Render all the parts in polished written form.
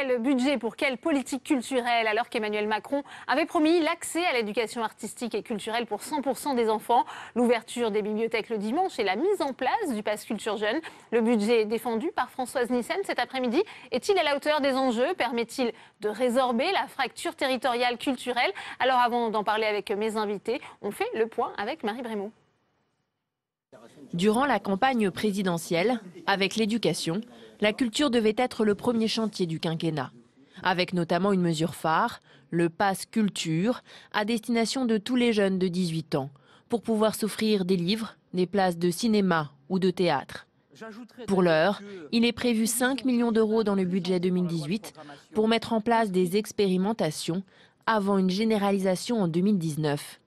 quel budget pour quelle politique culturelle, alors qu'Emmanuel Macron avait promis l'accès à l'éducation artistique et culturelle pour 100% des enfants, l'ouverture des bibliothèques le dimanche et la mise en place du Pass Culture Jeune. Le budget défendu par Françoise Nyssen cet après-midi est-il à la hauteur des enjeux? Permet-il de résorber la fracture territoriale culturelle? Alors avant d'en parler avec mes invités, on fait le point avec Marie Brémaud. Durant la campagne présidentielle, avec l'éducation, la culture devait être le premier chantier du quinquennat. Avec notamment une mesure phare, le Pass Culture, à destination de tous les jeunes de 18 ans, pour pouvoir s'offrir des livres, des places de cinéma ou de théâtre. Pour l'heure, il est prévu 5 millions d'euros dans le budget 2018 pour mettre en place des expérimentations avant une généralisation en 2019.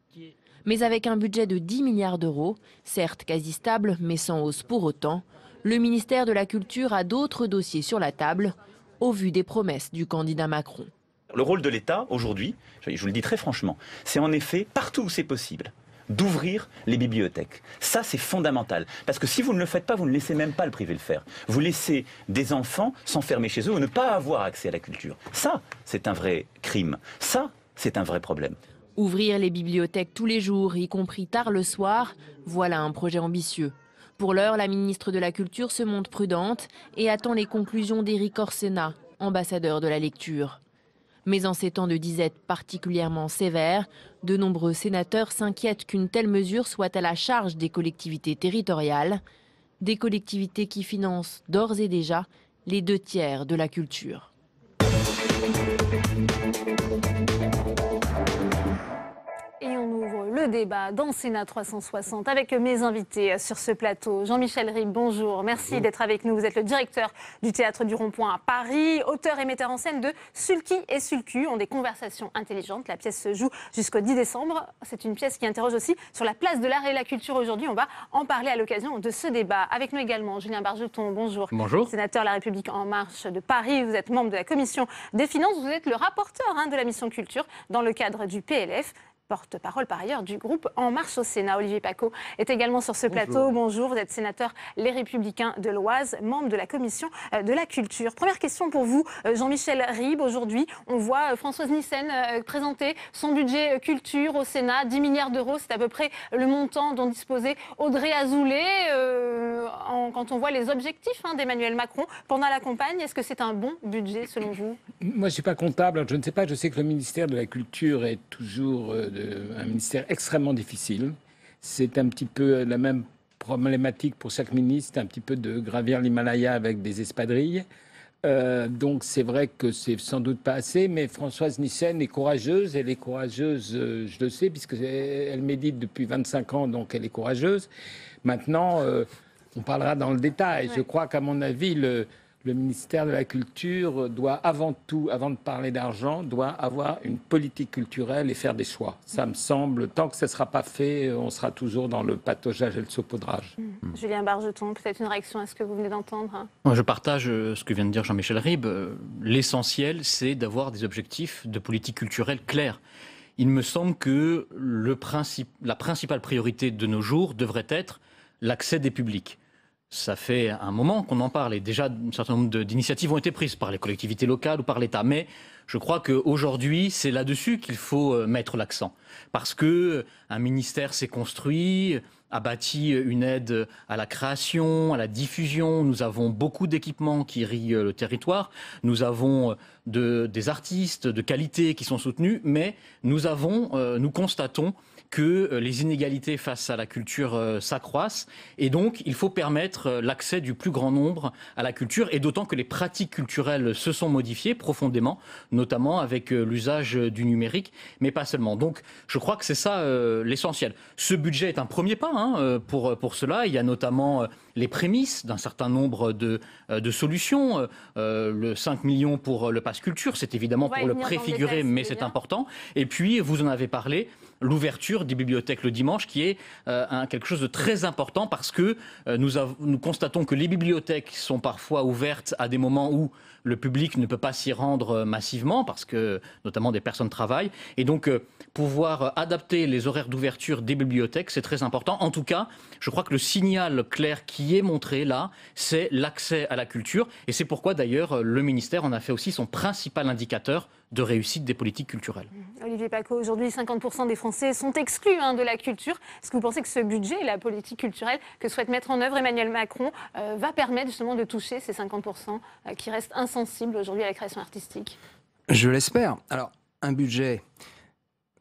Mais avec un budget de 10 milliards d'euros, certes quasi stable mais sans hausse pour autant, le ministère de la Culture a d'autres dossiers sur la table, au vu des promesses du candidat Macron. Le rôle de l'État aujourd'hui, je vous le dis très franchement, c'est en effet, partout où c'est possible, d'ouvrir les bibliothèques. Ça, c'est fondamental. Parce que si vous ne le faites pas, vous ne laissez même pas le privé le faire. Vous laissez des enfants s'enfermer chez eux ou ne pas avoir accès à la culture. Ça, c'est un vrai crime. Ça, c'est un vrai problème. Ouvrir les bibliothèques tous les jours, y compris tard le soir, voilà un projet ambitieux. Pour l'heure, la ministre de la Culture se montre prudente et attend les conclusions d'Éric Orsena, ambassadeur de la lecture. Mais en ces temps de disette particulièrement sévères, de nombreux sénateurs s'inquiètent qu'une telle mesure soit à la charge des collectivités territoriales, des collectivités qui financent d'ores et déjà les 2/3 de la culture. Et on ouvre le débat dans Sénat 360 avec mes invités sur ce plateau. Jean-Michel Ribes, bonjour. Merci d'être avec nous. Vous êtes le directeur du Théâtre du Rond-Point à Paris, auteur et metteur en scène de Sulky et Sulcu, ont des conversations intelligentes. La pièce se joue jusqu'au 10 décembre. C'est une pièce qui interroge aussi sur la place de l'art et la culture aujourd'hui. On va en parler à l'occasion de ce débat. Avec nous également Julien Bargeton, bonjour. Bonjour. Sénateur La République En Marche de Paris. Vous êtes membre de la Commission des Finances. Vous êtes le rapporteur de la mission culture dans le cadre du PLF. Porte-parole par ailleurs du groupe En Marche au Sénat. Olivier Paccaud est également sur ce plateau. Bonjour, vous êtes sénateur Les Républicains de l'Oise, membre de la Commission de la Culture. Première question pour vous, Jean-Michel Ribes. Aujourd'hui, on voit Françoise Nyssen présenter son budget culture au Sénat, 10 milliards d'euros. C'est à peu près le montant dont disposait Audrey Azoulay. Quand on voit les objectifs d'Emmanuel Macron pendant la campagne, est-ce que c'est un bon budget selon vous? Moi, je ne suis pas comptable, je ne sais pas. Je sais que le ministère de la Culture est toujours un ministère extrêmement difficile. C'est un petit peu la même problématique pour chaque ministre, un petit peu de gravir l'Himalaya avec des espadrilles. Donc c'est vrai que c'est sans doute pas assez, mais Françoise Nyssen est courageuse. Elle est courageuse, je le sais, puisqu'elle médite depuis 25 ans, donc elle est courageuse. Maintenant, on parlera dans le détail. Ouais. Je crois qu'à mon avis, le ministère de la Culture doit avant tout, avant de parler d'argent, doit avoir une politique culturelle et faire des choix. Ça me semble, tant que ça ne sera pas fait, on sera toujours dans le pataugeage et le saupoudrage. Julien Bargeton, peut-être une réaction à ce que vous venez d'entendre? Moi, je partage ce que vient de dire Jean-Michel Ribes. L'essentiel, c'est d'avoir des objectifs de politique culturelle clairs. Il me semble que la principale priorité de nos jours devrait être l'accès des publics. Ça fait un moment qu'on en parle et déjà un certain nombre d'initiatives ont été prises par les collectivités locales ou par l'État. Mais je crois qu'aujourd'hui, c'est là-dessus qu'il faut mettre l'accent. Parce qu'un ministère s'est construit, a bâti une aide à la création, à la diffusion. Nous avons beaucoup d'équipements qui irriguent le territoire. Nous avons des artistes de qualité qui sont soutenus. Mais nous constatons que les inégalités face à la culture s'accroissent. Et donc, il faut permettre l'accès du plus grand nombre à la culture. Et d'autant que les pratiques culturelles se sont modifiées profondément, notamment avec l'usage du numérique, mais pas seulement. Donc, je crois que c'est ça l'essentiel. Ce budget est un premier pas pour cela. Il y a notamment les prémices d'un certain nombre de solutions. Le 5 millions pour le Pass Culture, c'est évidemment pour le préfigurer, mais c'est important. Et puis, vous en avez parlé, l'ouverture des bibliothèques le dimanche, qui est quelque chose de très important parce que nous constatons que les bibliothèques sont parfois ouvertes à des moments où le public ne peut pas s'y rendre massivement parce que notamment des personnes travaillent. Et donc pouvoir adapter les horaires d'ouverture des bibliothèques, c'est très important. En tout cas, je crois que le signal clair qui est montré là, c'est l'accès à la culture. Et c'est pourquoi d'ailleurs le ministère en a fait aussi son principal indicateur de réussite des politiques culturelles. Olivier Paccaud, aujourd'hui 50% des Français sont exclus de la culture. Est-ce que vous pensez que ce budget et la politique culturelle que souhaite mettre en œuvre Emmanuel Macron va permettre justement de toucher ces 50% qui restent insensibles aujourd'hui à la création artistique? Je l'espère. Alors, un budget,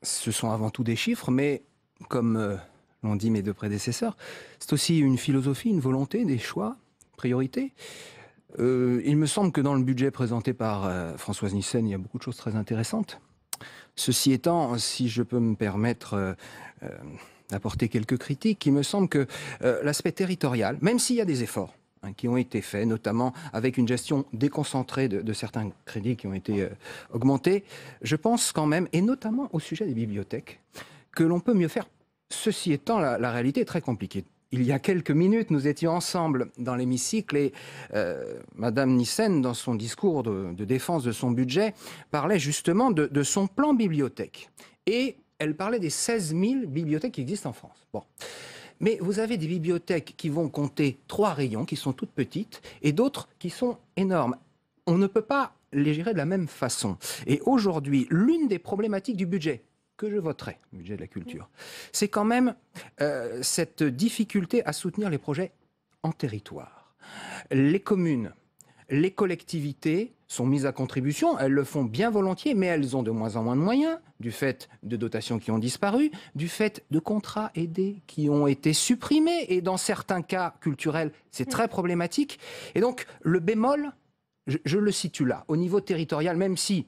ce sont avant tout des chiffres, mais comme l'ont dit mes deux prédécesseurs, c'est aussi une philosophie, une volonté, des choix, priorités. Il me semble que dans le budget présenté par Françoise Nyssen, il y a beaucoup de choses très intéressantes. Ceci étant, si je peux me permettre d'apporter quelques critiques, il me semble que l'aspect territorial, même s'il y a des efforts qui ont été faits, notamment avec une gestion déconcentrée de certains crédits qui ont été augmentés, je pense quand même, et notamment au sujet des bibliothèques, que l'on peut mieux faire. Ceci étant, la réalité est très compliquée. Il y a quelques minutes, nous étions ensemble dans l'hémicycle et Madame Nyssen, dans son discours de défense de son budget, parlait justement de son plan bibliothèque. Et elle parlait des 16 000 bibliothèques qui existent en France. Bon. Mais vous avez des bibliothèques qui vont compter 3 rayons, qui sont toutes petites, et d'autres qui sont énormes. On ne peut pas les gérer de la même façon. Et aujourd'hui, l'une des problématiques du budget que je voterai, le budget de la culture, c'est quand même cette difficulté à soutenir les projets en territoire. Les communes, les collectivités sont mises à contribution, elles le font bien volontiers, mais elles ont de moins en moins de moyens, du fait de dotations qui ont disparu, du fait de contrats aidés qui ont été supprimés, et dans certains cas culturels, c'est très problématique. Et donc, le bémol, je le situe là, au niveau territorial, même si,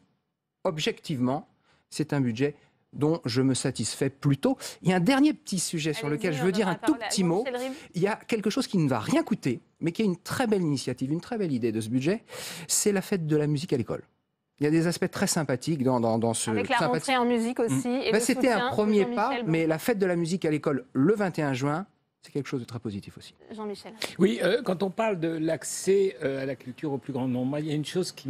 objectivement, c'est un budget dont je me satisfais plutôt. Il y a un dernier petit sujet sur lequel je veux dire un tout petit mot. Il y a quelque chose qui ne va rien coûter, mais qui est une très belle initiative, une très belle idée de ce budget. C'est la fête de la musique à l'école. Il y a des aspects très sympathiques dans ce... Avec la rentrée en musique aussi. C'était un premier pas, mais la fête de la musique à l'école le 21 juin, c'est quelque chose de très positif aussi. Jean-Michel. Oui, quand on parle de l'accès à la culture au plus grand nombre, moi, il y a une chose qui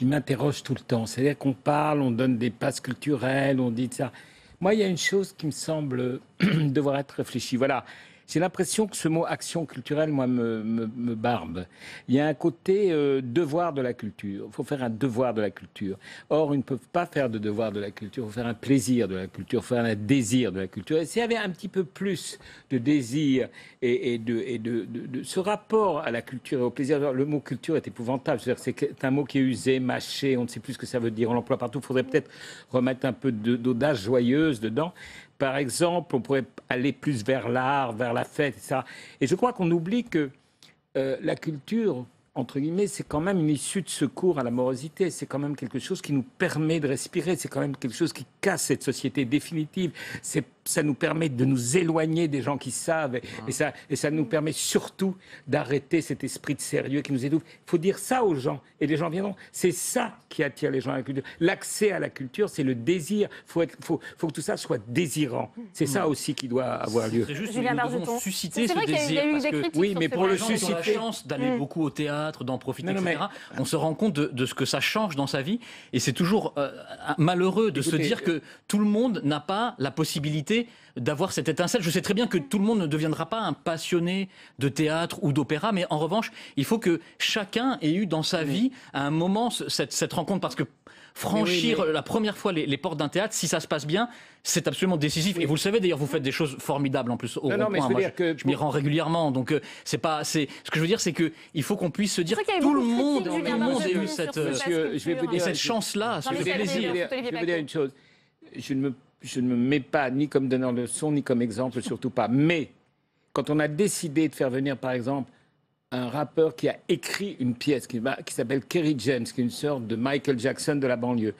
m'interroge tout le temps. C'est-à-dire qu'on parle, on donne des passes culturelles, on dit ça. Moi, il y a une chose qui me semble devoir être réfléchie. Voilà. J'ai l'impression que ce mot action culturelle, moi, me barbe. Il y a un côté devoir de la culture. Il faut faire un devoir de la culture. Or, ils ne peuvent pas faire de devoir de la culture. Il faut faire un plaisir de la culture, il faut faire un désir de la culture. Et s'il y avait un petit peu plus de désir et de ce rapport à la culture et au plaisir, le mot culture est épouvantable. C'est un mot qui est usé, mâché, on ne sait plus ce que ça veut dire. On l'emploie partout. Il faudrait peut-être remettre un peu d'audace joyeuse dedans. Par exemple, on pourrait aller plus vers l'art, vers la fête, etc. Et je crois qu'on oublie que la culture, entre guillemets, c'est quand même une issue de secours à la morosité. C'est quand même quelque chose qui nous permet de respirer. C'est quand même quelque chose qui casse cette société définitive. Ça nous permet de nous éloigner des gens qui savent. Et ça nous permet surtout d'arrêter cet esprit de sérieux qui nous étouffe. Il faut dire ça aux gens. Et les gens viendront. C'est ça qui attire les gens à la culture. L'accès à la culture, c'est le désir. Il faut que tout ça soit désirant. C'est ça aussi qui doit avoir lieu. C'est juste que nous devons susciter ce désir. Oui, mais pour le susciter... susciter... la chance d'aller beaucoup au théâtre, d'en profiter, etc. On se rend compte de ce que ça change dans sa vie. Et c'est toujours malheureux de se dire que tout le monde n'a pas la possibilité d'avoir cette étincelle. Je sais très bien que tout le monde ne deviendra pas un passionné de théâtre ou d'opéra, mais en revanche, il faut que chacun ait eu dans sa vie, à un moment, cette rencontre, parce que franchir la première fois les portes d'un théâtre, si ça se passe bien, c'est absolument décisif. Et vous le savez, d'ailleurs, vous faites des choses formidables en plus au rond-point. Moi, je m'y rends régulièrement. Donc, ce que je veux dire, c'est qu'il faut qu'on puisse se dire que tout le monde ait eu cette chance-là, ce plaisir. Je veux dire une chose. Je ne me mets pas ni comme donneur de leçons, ni comme exemple, surtout pas. Mais quand on a décidé de faire venir, par exemple, un rappeur qui a écrit une pièce qui s'appelle Kerry James, qui est une sorte de Michael Jackson de la banlieue,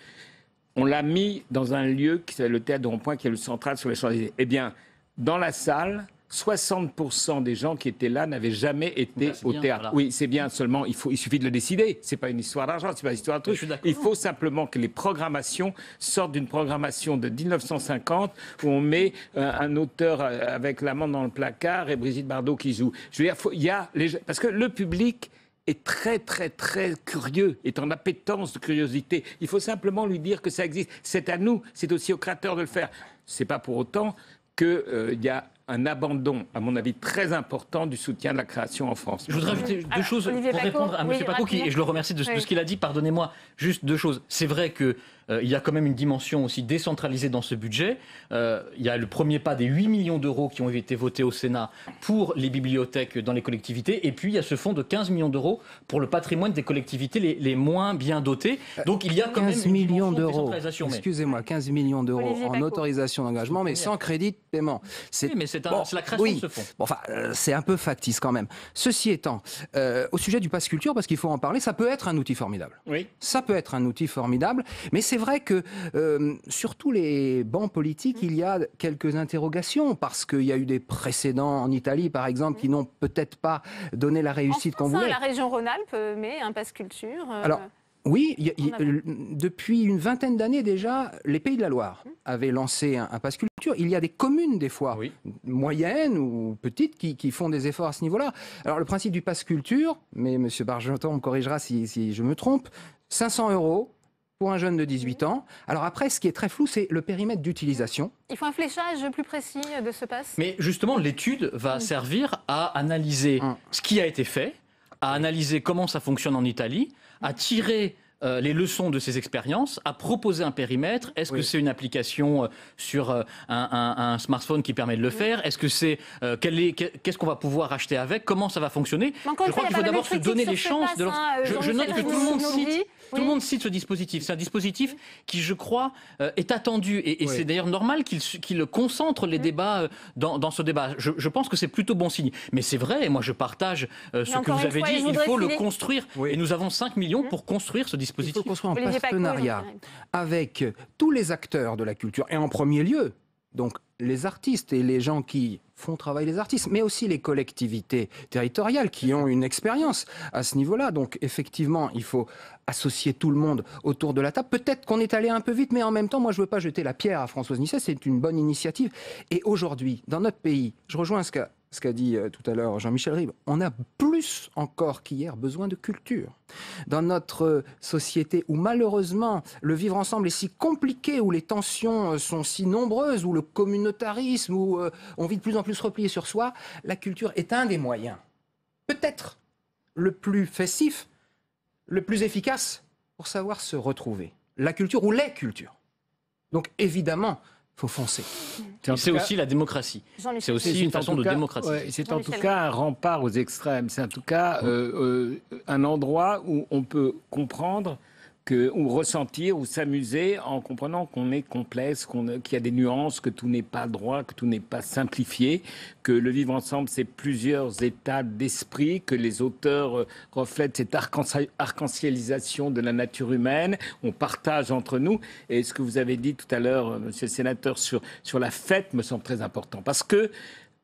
on l'a mis dans un lieu qui s'appelle le Théâtre de Rond-Point, qui est le central sur les Champs-Élysées. Eh bien, dans la salle, 60% des gens qui étaient là n'avaient jamais été au théâtre. Voilà. Oui, c'est bien, seulement il suffit de le décider. C'est pas une histoire d'argent, c'est pas une histoire de truc. Il faut simplement que les programmations sortent d'une programmation de 1950 où on met un auteur avec l'amant dans le placard et Brigitte Bardot qui joue. Je veux dire, parce que le public est très, très, très curieux, est en appétence de curiosité. Il faut simplement lui dire que ça existe. C'est à nous, c'est aussi aux créateurs de le faire. C'est pas pour autant qu'il y a un abandon, à mon avis, très important du soutien de la création en France. Je voudrais ajouter deux choses pour répondre à M. Paco, et je le remercie de ce qu'il a dit. Pardonnez-moi, juste deux choses. C'est vrai que il y a quand même une dimension aussi décentralisée dans ce budget. Il y a le premier pas des 8 millions d'euros qui ont été votés au Sénat pour les bibliothèques dans les collectivités. Et puis, il y a ce fonds de 15 millions d'euros pour le patrimoine des collectivités les moins bien dotées. Donc, il y a quand même une dimension de décentralisation. Excusez-moi, 15 millions d'euros en autorisation d'engagement, mais sans crédit de paiement. Oui, mais c'est la création de ce fonds. Bon, enfin, c'est un peu factice quand même. Ceci étant, au sujet du pass culture, parce qu'il faut en parler, ça peut être un outil formidable. Oui. Ça peut être un outil formidable, mais c'est vrai que sur tous les bancs politiques, il y a quelques interrogations, parce qu'il y a eu des précédents en Italie, par exemple, qui n'ont peut-être pas donné la réussite qu'on voulait. La région Rhône-Alpes met un pass culture. Alors, oui, depuis une vingtaine d'années déjà, les Pays de la Loire avaient lancé un pass culture. Il y a des communes, des fois, moyennes ou petites, qui font des efforts à ce niveau-là. Alors, le principe du pass culture, mais M. Bargeton me corrigera si je me trompe, 500 € pour un jeune de 18 ans. Alors après, ce qui est très flou, c'est le périmètre d'utilisation. Il faut un fléchage plus précis de ce pass. Mais justement, l'étude va servir à analyser ce qui a été fait, à analyser comment ça fonctionne en Italie, à tirer les leçons de ces expériences, à proposer un périmètre. Est-ce que c'est une application sur un smartphone qui permet de le faire? Est-ce que c'est qu'est-ce qu'on va pouvoir acheter avec? Comment ça va fonctionner? Je crois qu'il faut d'abord se donner les chances. Je note que tout le monde cite ce dispositif. C'est un dispositif qui, je crois, est attendu. Et c'est d'ailleurs normal qu'il concentre les débats dans ce débat. Je pense que c'est plutôt bon signe. Mais c'est vrai, et moi je partage ce que vous avez dit, il faut le construire. Et nous avons 5 millions pour construire ce dispositif. Il faut le construire en partenariat avec tous les acteurs de la culture. Et en premier lieu, donc les artistes et les gens qui font travailler les artistes, mais aussi les collectivités territoriales qui ont une expérience à ce niveau-là. Donc effectivement, il faut associer tout le monde autour de la table. Peut-être qu'on est allé un peu vite, mais en même temps, moi je ne veux pas jeter la pierre à Françoise Nisset, c'est une bonne initiative. Et aujourd'hui, dans notre pays, je rejoins ce qu'a dit tout à l'heure Jean-Michel Ribes, on a plus encore qu'hier besoin de culture. Dans notre société où malheureusement le vivre ensemble est si compliqué, où les tensions sont si nombreuses, où le communautarisme, où on vit de plus en plus replié sur soi, la culture est un des moyens, peut-être le plus festif, le plus efficace pour savoir se retrouver. La culture ou les cultures. Donc évidemment, il faut foncer. C'est aussi la démocratie. C'est aussi une façon de démocratiser. C'est en tout cas un rempart aux extrêmes. C'est en tout cas un endroit où on peut comprendre ou ressentir ou s'amuser en comprenant qu'on est complexe, qu'il y a des nuances, que tout n'est pas droit, que tout n'est pas simplifié, que le vivre ensemble, c'est plusieurs états d'esprit, que les auteurs reflètent cette arc-en-ciélisation de la nature humaine, on partage entre nous. Et ce que vous avez dit tout à l'heure, monsieur le sénateur, sur la fête me semble très important. Parce que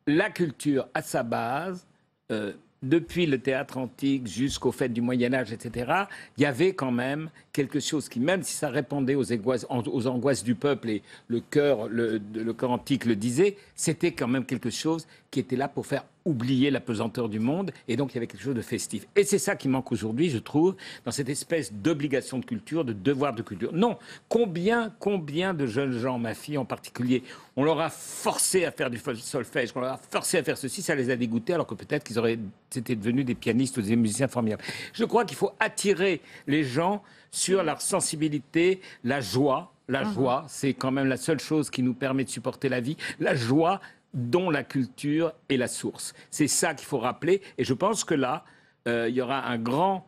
la culture, à sa base, depuis le théâtre antique jusqu'aux fêtes du Moyen-Âge, etc., il y avait quand même quelque chose qui, même si ça répondait aux angoisses du peuple, et le chœur antique le disait, c'était quand même quelque chose qui était là pour faire oublier la pesanteur du monde, et donc il y avait quelque chose de festif. Et c'est ça qui manque aujourd'hui, je trouve, dans cette espèce d'obligation de culture, de devoir de culture. Non, combien de jeunes gens, ma fille en particulier, on leur a forcé à faire du solfège, on leur a forcé à faire ceci, ça les a dégoûtés, alors que peut-être c'était devenus des pianistes ou des musiciens formidables. Je crois qu'il faut attirer les gens sur leur sensibilité, la joie. La joie, c'est quand même la seule chose qui nous permet de supporter la vie. La joie dont la culture est la source. C'est ça qu'il faut rappeler. Et je pense que là, il y aura un grand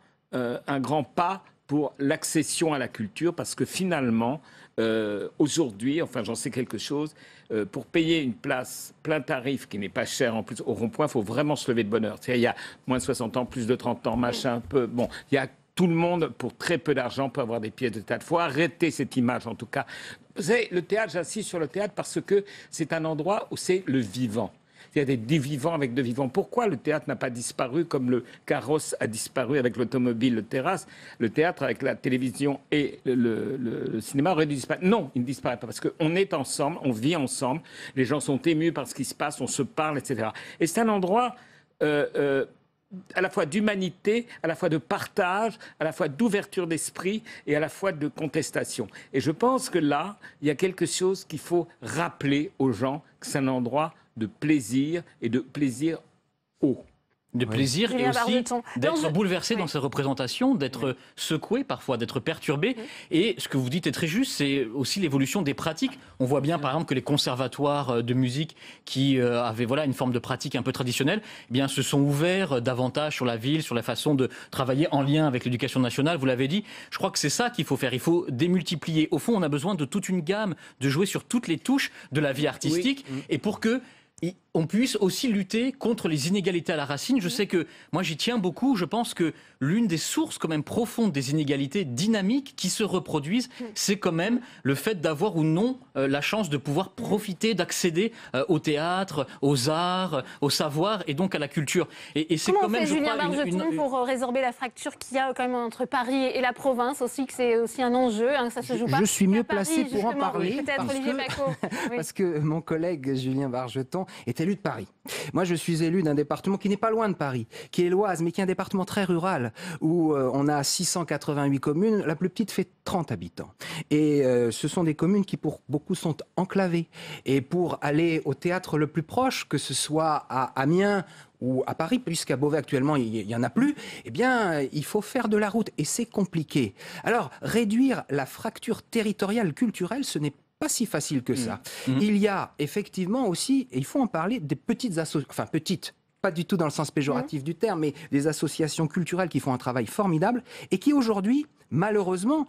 pas pour l'accession à la culture, parce que finalement, aujourd'hui, enfin j'en sais quelque chose, pour payer une place plein tarif qui n'est pas chère en plus au rond-point, il faut vraiment se lever de bonne heure. C'est-à-dire, il y a moins de 60 ans, plus de 30 ans, machin, peu. Bon, il y a tout le monde, pour très peu d'argent, peut avoir des pièces de théâtre. Il faut arrêter cette image, en tout cas. Vous savez, le théâtre, j'insiste sur le théâtre parce que c'est un endroit où c'est le vivant. C'est-à-dire du vivant avec de vivant. Pourquoi le théâtre n'a pas disparu comme le carrosse a disparu avec l'automobile, le théâtre avec la télévision et le cinéma aurait dû disparaître? Non, il ne disparaît pas parce qu'on est ensemble, on vit ensemble, les gens sont émus par ce qui se passe, on se parle, etc. Et c'est un endroit à la fois d'humanité, à la fois de partage, à la fois d'ouverture d'esprit et à la fois de contestation. Et je pense que là, il y a quelque chose qu'il faut rappeler aux gens, que c'est un endroit de plaisir et de plaisir haut. De plaisir Julien et aussi Bargeton. d'être bouleversé dans ses représentations, d'être secoué parfois, d'être perturbé. Et ce que vous dites est très juste, c'est aussi l'évolution des pratiques. On voit bien par exemple que les conservatoires de musique qui avaient une forme de pratique un peu traditionnelle, eh bien, se sont ouverts davantage sur la ville, sur la façon de travailler en lien avec l'éducation nationale. Vous l'avez dit, je crois que c'est ça qu'il faut faire. Il faut démultiplier. Au fond, on a besoin de toute une gamme, de jouer sur toutes les touches de la vie artistique. Oui. Et pour que on puisse aussi lutter contre les inégalités à la racine. Je sais que moi j'y tiens beaucoup. Je pense que l'une des sources quand même profondes des inégalités dynamiques qui se reproduisent, c'est quand même le fait d'avoir ou non la chance de pouvoir profiter, d'accéder au théâtre, aux arts, au savoir et donc à la culture. Et c'est quand même, je crois, Julien Bargeton, pour résorber la fracture qu'il y a quand même entre Paris et la province aussi, que c'est aussi un enjeu, ça se joue pas. Je suis mieux Paris, placé pour en parler parce que mon collègue Julien Bargeton est élu de Paris. Moi, je suis élu d'un département qui n'est pas loin de Paris, qui est l'Oise, mais qui est un département très rural, où on a 688 communes, la plus petite fait 30 habitants. Et ce sont des communes qui, pour beaucoup, sont enclavées. Et pour aller au théâtre le plus proche, que ce soit à Amiens ou à Paris, puisqu'à Beauvais actuellement il n'y en a plus, eh bien il faut faire de la route et c'est compliqué. Alors réduire la fracture territoriale culturelle, ce n'est pas si facile que ça. Il y a effectivement aussi, et il faut en parler, des petites associations, enfin petites, pas du tout dans le sens péjoratif du terme, mais des associations culturelles qui font un travail formidable et qui aujourd'hui, malheureusement,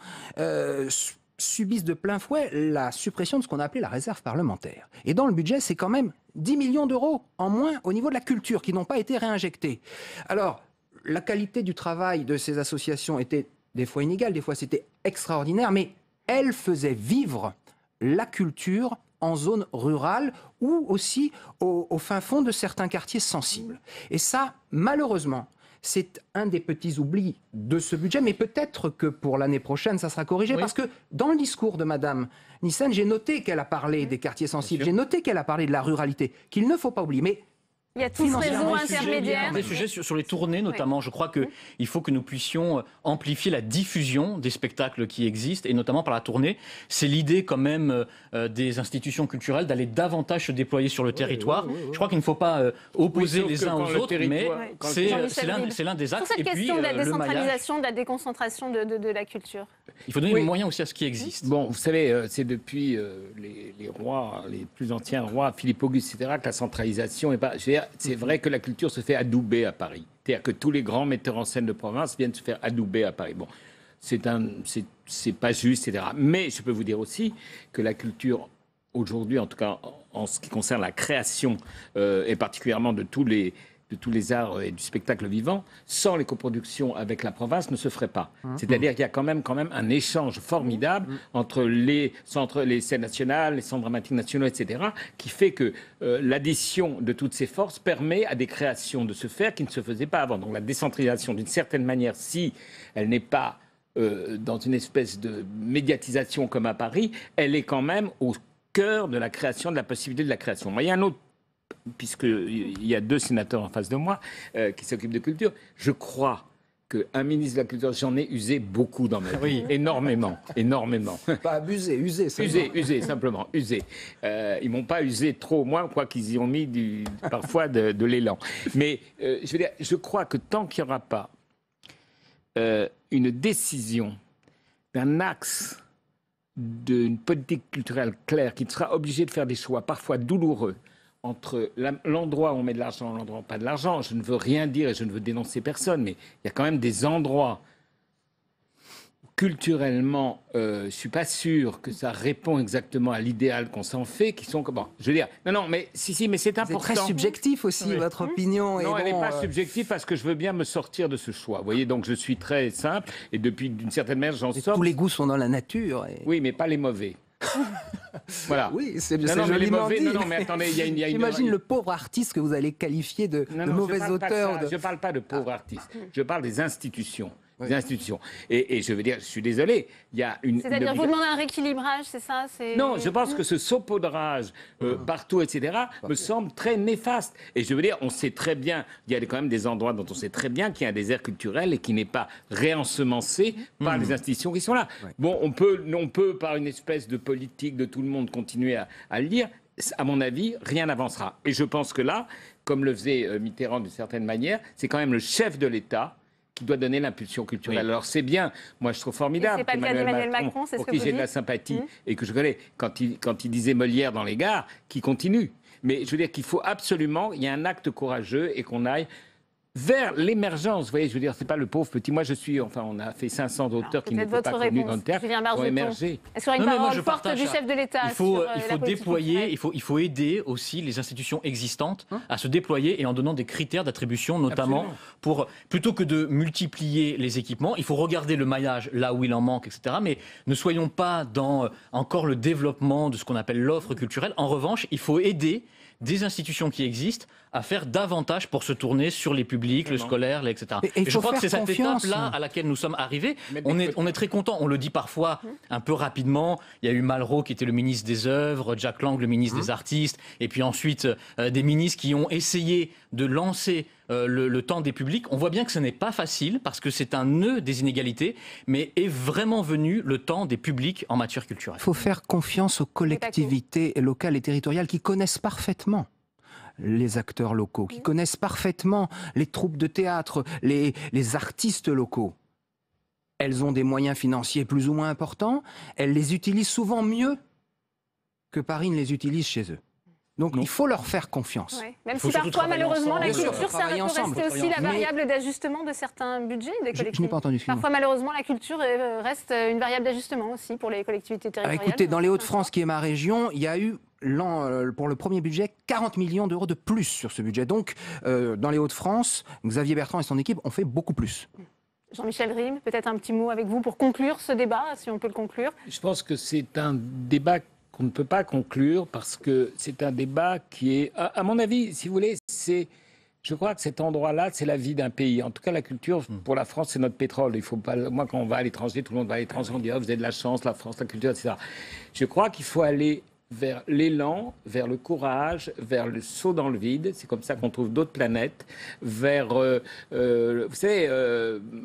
subissent de plein fouet la suppression de ce qu'on a appelé la réserve parlementaire. Et dans le budget, c'est quand même 10 millions d'euros en moins au niveau de la culture qui n'ont pas été réinjectés. Alors, la qualité du travail de ces associations était des fois inégale, des fois c'était extraordinaire, mais elles faisaient vivre la culture en zone rurale ou aussi au fin fond de certains quartiers sensibles. Et ça, malheureusement, c'est un des petits oublis de ce budget, mais peut-être que pour l'année prochaine, ça sera corrigé, parce que dans le discours de Madame Nyssen, j'ai noté qu'elle a parlé des quartiers sensibles, j'ai noté qu'elle a parlé de la ruralité, qu'il ne faut pas oublier. Mais il y a tout ce réseau intermédiaire. Des sujets sur les tournées notamment. Je crois qu'il faut que nous puissions amplifier la diffusion des spectacles qui existent, et notamment par la tournée. C'est l'idée quand même des institutions culturelles d'aller davantage se déployer sur le territoire. Je crois qu'il ne faut pas opposer les uns aux autres, mais c'est l'un des axes. Sur cette question de la décentralisation, de la déconcentration de la culture. Il faut donner les moyens aussi à ce qui existe. Bon, vous savez, c'est depuis les rois, les plus anciens rois, Philippe Auguste, etc., que la centralisation est pas... C'est vrai que la culture se fait adouber à Paris. C'est-à-dire que tous les grands metteurs en scène de province viennent se faire adouber à Paris. Bon, c'est pas juste, etc. Mais je peux vous dire aussi que la culture, aujourd'hui, en tout cas en ce qui concerne la création, et particulièrement de tous les arts et du spectacle vivant, sans les coproductions avec la province, ne se ferait pas. C'est-à-dire qu'il y a quand même un échange formidable entre les scènes nationales, les centres dramatiques nationaux, etc., qui fait que l'addition de toutes ces forces permet à des créations de se faire qui ne se faisaient pas avant. Donc la décentralisation, d'une certaine manière, si elle n'est pas dans une espèce de médiatisation comme à Paris, elle est quand même au cœur de la création, de la possibilité de la création. Moi, il y a un autre, puisqu'il y a 2 sénateurs en face de moi qui s'occupent de culture, je crois qu'un ministre de la Culture, j'en ai usé beaucoup dans ma vie. Énormément. Pas abusé, usé. Usé, simplement, usé. Ils m'ont pas usé trop, moins, quoi qu'ils y ont mis parfois de l'élan. Mais je veux dire, je crois que tant qu'il n'y aura pas une décision d'un axe d'une politique culturelle claire, qui sera obligé de faire des choix parfois douloureux, entre l'endroit où on met de l'argent et l'endroit où pas de l'argent. Je ne veux rien dire et je ne veux dénoncer personne, mais il y a quand même des endroits culturellement, je ne suis pas sûr que ça répond exactement à l'idéal qu'on s'en fait, qui sont... Bon, je veux dire, non, mais si, mais c'est important. C'est très subjectif aussi, votre opinion. Non, elle n'est pas subjective parce que je veux bien me sortir de ce choix. Vous voyez, donc je suis très simple et depuis, d'une certaine manière, j'en sors. Tous les goûts sont dans la nature. Oui, mais pas les mauvais. Voilà. Oui, c'est Non, non, mais les joliment mauvais. dit. Non, mais attendez, il y a une. J'imagine le pauvre artiste que vous allez qualifier de mauvais auteur. Je ne parle pas de pauvres artistes. Je parle des institutions. Des institutions. Et je veux dire, je suis désolé, il y a une... C'est-à-dire, vous demandez un rééquilibrage, c'est ça? Non, je pense que ce saupoudrage partout, etc., me semble très néfaste. Et je veux dire, on sait très bien, il y a quand même des endroits dont on sait très bien qu'il y a un désert culturel et qui n'est pas réensemencé par les institutions qui sont là. Ouais. Bon, on peut, par une espèce de politique de tout le monde, continuer à le dire. À mon avis, rien n'avancera. Et je pense que là, comme le faisait Mitterrand d'une certaine manière, c'est quand même le chef de l'État qui doit donner l'impulsion culturelle. Oui. Alors c'est bien, moi je trouve formidable. C'est pas le cas d'Emmanuel Macron, c'est ce pour que qui vous j'ai de dites la sympathie et que je connais, quand il disait Molière dans les gares, qui continue. Mais je veux dire qu'il faut absolument, il y a un acte courageux et qu'on aille vers l'émergence. Vous voyez, je veux dire, c'est pas le pauvre petit. Moi, on a fait 500 auteurs qui n'étaient pas connus dans le théâtre, qui ont émergé. Est-ce qu'il y aura une parole forte du chef de l'État? Il faut déployer, il faut aider aussi les institutions existantes à se déployer et en donnant des critères d'attribution, notamment plutôt que de multiplier les équipements, il faut regarder le maillage là où il en manque, etc. Mais ne soyons pas dans encore le développement de ce qu'on appelle l'offre culturelle. En revanche, il faut aider des institutions qui existent à faire davantage pour se tourner sur les publics, le scolaire, etc. Et je crois que c'est cette étape-là à laquelle nous sommes arrivés. On est très contents. On le dit parfois un peu rapidement. Il y a eu Malraux qui était le ministre des Œuvres, Jack Lang le ministre des Artistes, et puis ensuite des ministres qui ont essayé de lancer le temps des publics. On voit bien que ce n'est pas facile parce que c'est un nœud des inégalités, mais est vraiment venu le temps des publics en matière culturelle. Il faut faire confiance aux collectivités locales et territoriales qui connaissent parfaitement les acteurs locaux, qui connaissent parfaitement les troupes de théâtre, les artistes locaux. Elles ont des moyens financiers plus ou moins importants, elles les utilisent souvent mieux que Paris ne les utilise chez eux. Donc il faut leur faire confiance. Ouais. Même si parfois, malheureusement, la culture, ça peut rester aussi la variable d'ajustement de certains budgets des collectivités. Je n'ai pas entendu. Parfois, malheureusement, la culture reste une variable d'ajustement aussi pour les collectivités territoriales. Écoutez, dans les Hauts-de-France, qui est ma région, il y a eu pour le premier budget, 40 millions d'euros de plus sur ce budget. Donc, dans les Hauts-de-France, Xavier Bertrand et son équipe ont fait beaucoup plus. Jean-Michel Rime, peut-être un petit mot avec vous pour conclure ce débat, si on peut le conclure. Je pense que c'est un débat qu'on ne peut pas conclure parce que c'est un débat qui est, à mon avis, si vous voulez, je crois que cet endroit-là, c'est la vie d'un pays. En tout cas, la culture, pour la France, c'est notre pétrole. Il faut pas, moi, quand on va à l'étranger, tout le monde va à l'étranger, on dit oh, vous avez de la chance, la France, la culture, etc. Je crois qu'il faut aller vers l'élan, vers le courage, vers le saut dans le vide. C'est comme ça qu'on trouve d'autres planètes. Vers, vous savez,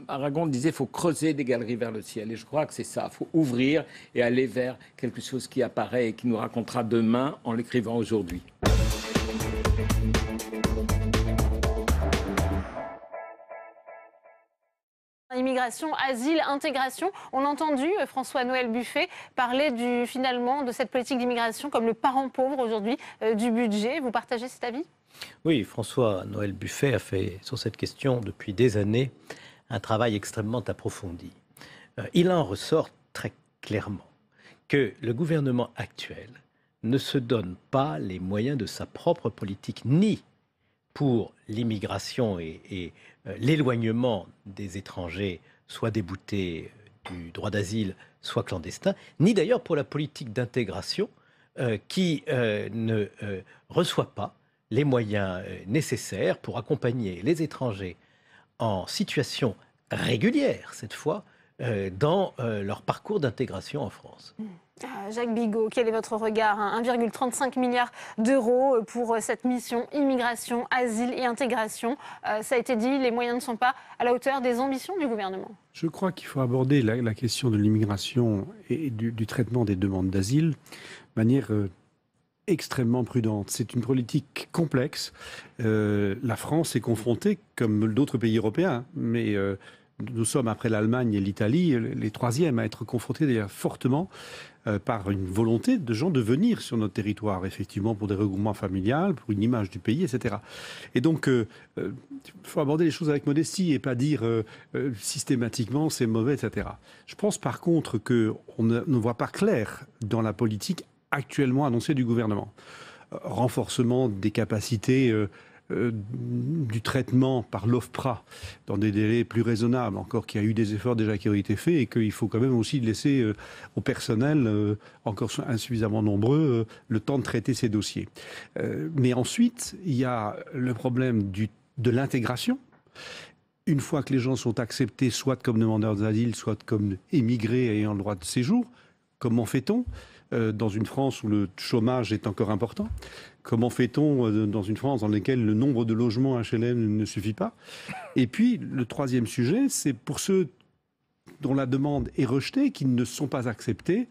Aragon disait, il faut creuser des galeries vers le ciel. Et je crois que c'est ça. Il faut ouvrir et aller vers quelque chose qui apparaît et qui nous racontera demain en l'écrivant aujourd'hui. Immigration, asile, intégration. On a entendu François-Noël Buffet parler finalement de cette politique d'immigration comme le parent pauvre aujourd'hui du budget. Vous partagez cet avis ? Oui, François-Noël Buffet a fait sur cette question depuis des années un travail extrêmement approfondi. Il en ressort très clairement que le gouvernement actuel ne se donne pas les moyens de sa propre politique, ni pour l'immigration et l'éloignement des étrangers, soit déboutés du droit d'asile, soit clandestins, ni d'ailleurs pour la politique d'intégration qui ne reçoit pas les moyens nécessaires pour accompagner les étrangers en situation régulière, cette fois, dans leur parcours d'intégration en France. Jacques Bigot, quel est votre regard ? 1,35 milliard d'euros pour cette mission immigration, asile et intégration. Ça a été dit, les moyens ne sont pas à la hauteur des ambitions du gouvernement. Je crois qu'il faut aborder la question de l'immigration et du traitement des demandes d'asile de manière extrêmement prudente. C'est une politique complexe. La France est confrontée, comme d'autres pays européens, mais nous sommes, après l'Allemagne et l'Italie, les troisièmes à être confrontés d'ailleurs fortement par une volonté de gens de venir sur notre territoire, effectivement, pour des regroupements familiales, pour une image du pays, etc. Et donc, il faut aborder les choses avec modestie et pas dire systématiquement c'est mauvais, etc. Je pense par contre qu'on ne voit pas clair dans la politique actuellement annoncée du gouvernement. Renforcement des capacités du traitement par l'OFPRA dans des délais plus raisonnables, encore qu'il y a eu des efforts déjà qui ont été faits et qu'il faut quand même aussi laisser au personnel, encore insuffisamment nombreux, le temps de traiter ces dossiers. Mais ensuite, il y a le problème de l'intégration. Une fois que les gens sont acceptés, soit comme demandeurs d'asile, soit comme émigrés ayant le droit de séjour, comment fait-on dans une France où le chômage est encore important? Comment fait-on dans une France dans laquelle le nombre de logements HLM ne suffit pas? Et puis, le troisième sujet, c'est pour ceux dont la demande est rejetée, qui ne sont pas acceptés,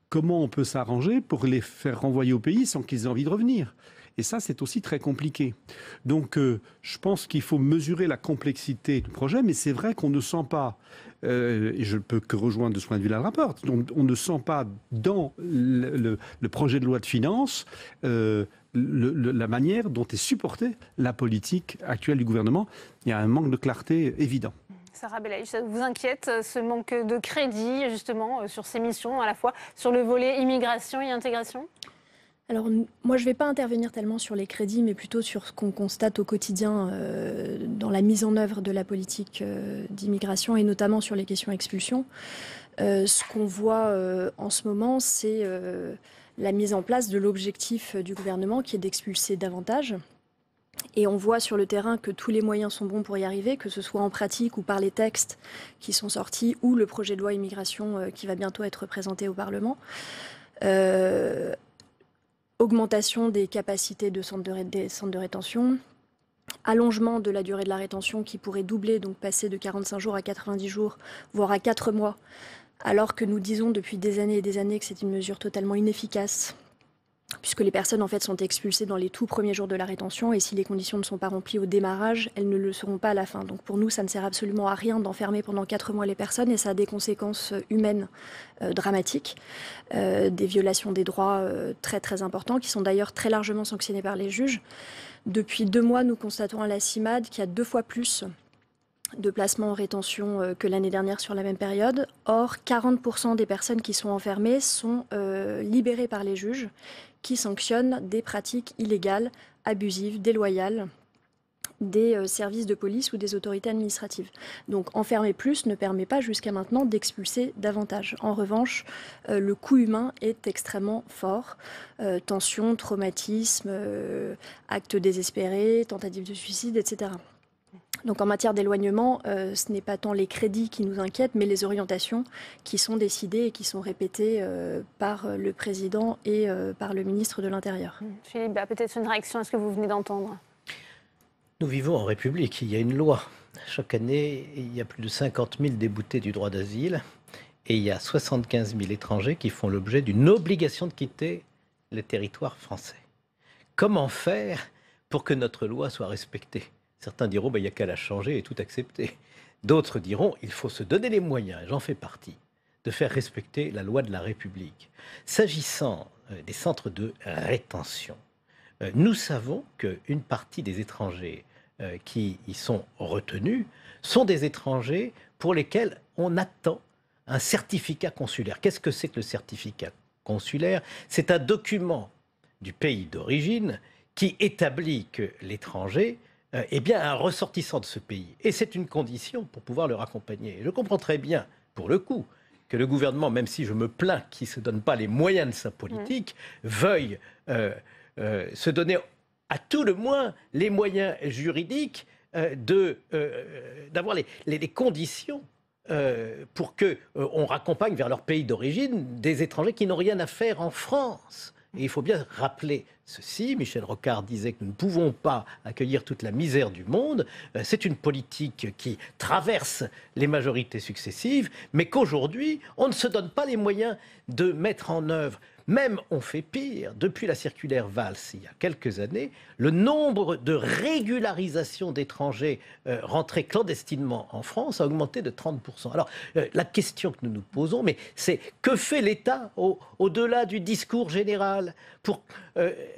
comment on peut s'arranger pour les faire renvoyer au pays sans qu'ils aient envie de revenir? Et ça, c'est aussi très compliqué. Donc, je pense qu'il faut mesurer la complexité du projet, mais c'est vrai qu'on ne sent pas, et je ne peux que rejoindre de ce point de vue-là le rapport, on ne sent pas dans le projet de loi de finances la manière dont est supportée la politique actuelle du gouvernement. Il y a un manque de clarté évident. Sarah Belaïch, ça vous inquiète, ce manque de crédit, justement, sur ces missions, à la fois sur le volet immigration et intégration? Alors, moi, je ne vais pas intervenir tellement sur les crédits, mais plutôt sur ce qu'on constate au quotidien dans la mise en œuvre de la politique d'immigration et notamment sur les questions expulsion. Ce qu'on voit en ce moment, c'est la mise en place de l'objectif du gouvernement qui est d'expulser davantage. Et on voit sur le terrain que tous les moyens sont bons pour y arriver, que ce soit en pratique ou par les textes qui sont sortis ou le projet de loi immigration qui va bientôt être présenté au Parlement. Augmentation des capacités des centres de rétention, allongement de la durée de la rétention qui pourrait doubler, donc passer de 45 jours à 90 jours, voire à 4 mois, alors que nous disons depuis des années et des années que c'est une mesure totalement inefficace, puisque les personnes en fait sont expulsées dans les tout premiers jours de la rétention et si les conditions ne sont pas remplies au démarrage, elles ne le seront pas à la fin. Donc pour nous, ça ne sert absolument à rien d'enfermer pendant 4 mois les personnes et ça a des conséquences humaines dramatiques, des violations des droits très très importants qui sont d'ailleurs très largement sanctionnés par les juges. Depuis 2 mois, nous constatons à la CIMAD qu'il y a 2 fois plus de placements en rétention que l'année dernière sur la même période. Or, 40% des personnes qui sont enfermées sont libérées par les juges qui sanctionnent des pratiques illégales, abusives, déloyales des services de police ou des autorités administratives. Donc enfermer plus ne permet pas jusqu'à maintenant d'expulser davantage. En revanche, le coût humain est extrêmement fort. Tensions, traumatismes, actes désespérés, tentatives de suicide, etc. Donc en matière d'éloignement, ce n'est pas tant les crédits qui nous inquiètent, mais les orientations qui sont décidées et qui sont répétées par le président et par le ministre de l'Intérieur. Philippe, peut-être une réaction à ce que vous venez d'entendre. Nous vivons en République, il y a une loi. Chaque année, il y a plus de 50 000 déboutés du droit d'asile et il y a 75 000 étrangers qui font l'objet d'une obligation de quitter le territoire français. Comment faire pour que notre loi soit respectée ? Certains diront, il n'y a qu'à la changer et tout accepter. D'autres diront, il faut se donner les moyens, et j'en fais partie, de faire respecter la loi de la République. S'agissant des centres de rétention, nous savons qu'une partie des étrangers qui y sont retenus sont des étrangers pour lesquels on attend un certificat consulaire. Qu'est-ce que c'est que le certificat consulaire? C'est un document du pays d'origine qui établit que l'étranger est bien un ressortissant de ce pays. Et c'est une condition pour pouvoir le raccompagner. Je comprends très bien, pour le coup, que le gouvernement, même si je me plains qu'il ne se donne pas les moyens de sa politique, veuille se donner à tout le moins les moyens juridiques d'avoir les conditions pour qu'on raccompagne vers leur pays d'origine des étrangers qui n'ont rien à faire en France. Et il faut bien rappeler ceci, Michel Rocard disait que nous ne pouvons pas accueillir toute la misère du monde, c'est une politique qui traverse les majorités successives, mais qu'aujourd'hui, on ne se donne pas les moyens de mettre en œuvre. Même on fait pire, depuis la circulaire Valls, il y a quelques années, le nombre de régularisations d'étrangers rentrés clandestinement en France a augmenté de 30%. Alors, la question que nous nous posons, c'est que fait l'État au-delà du discours général pour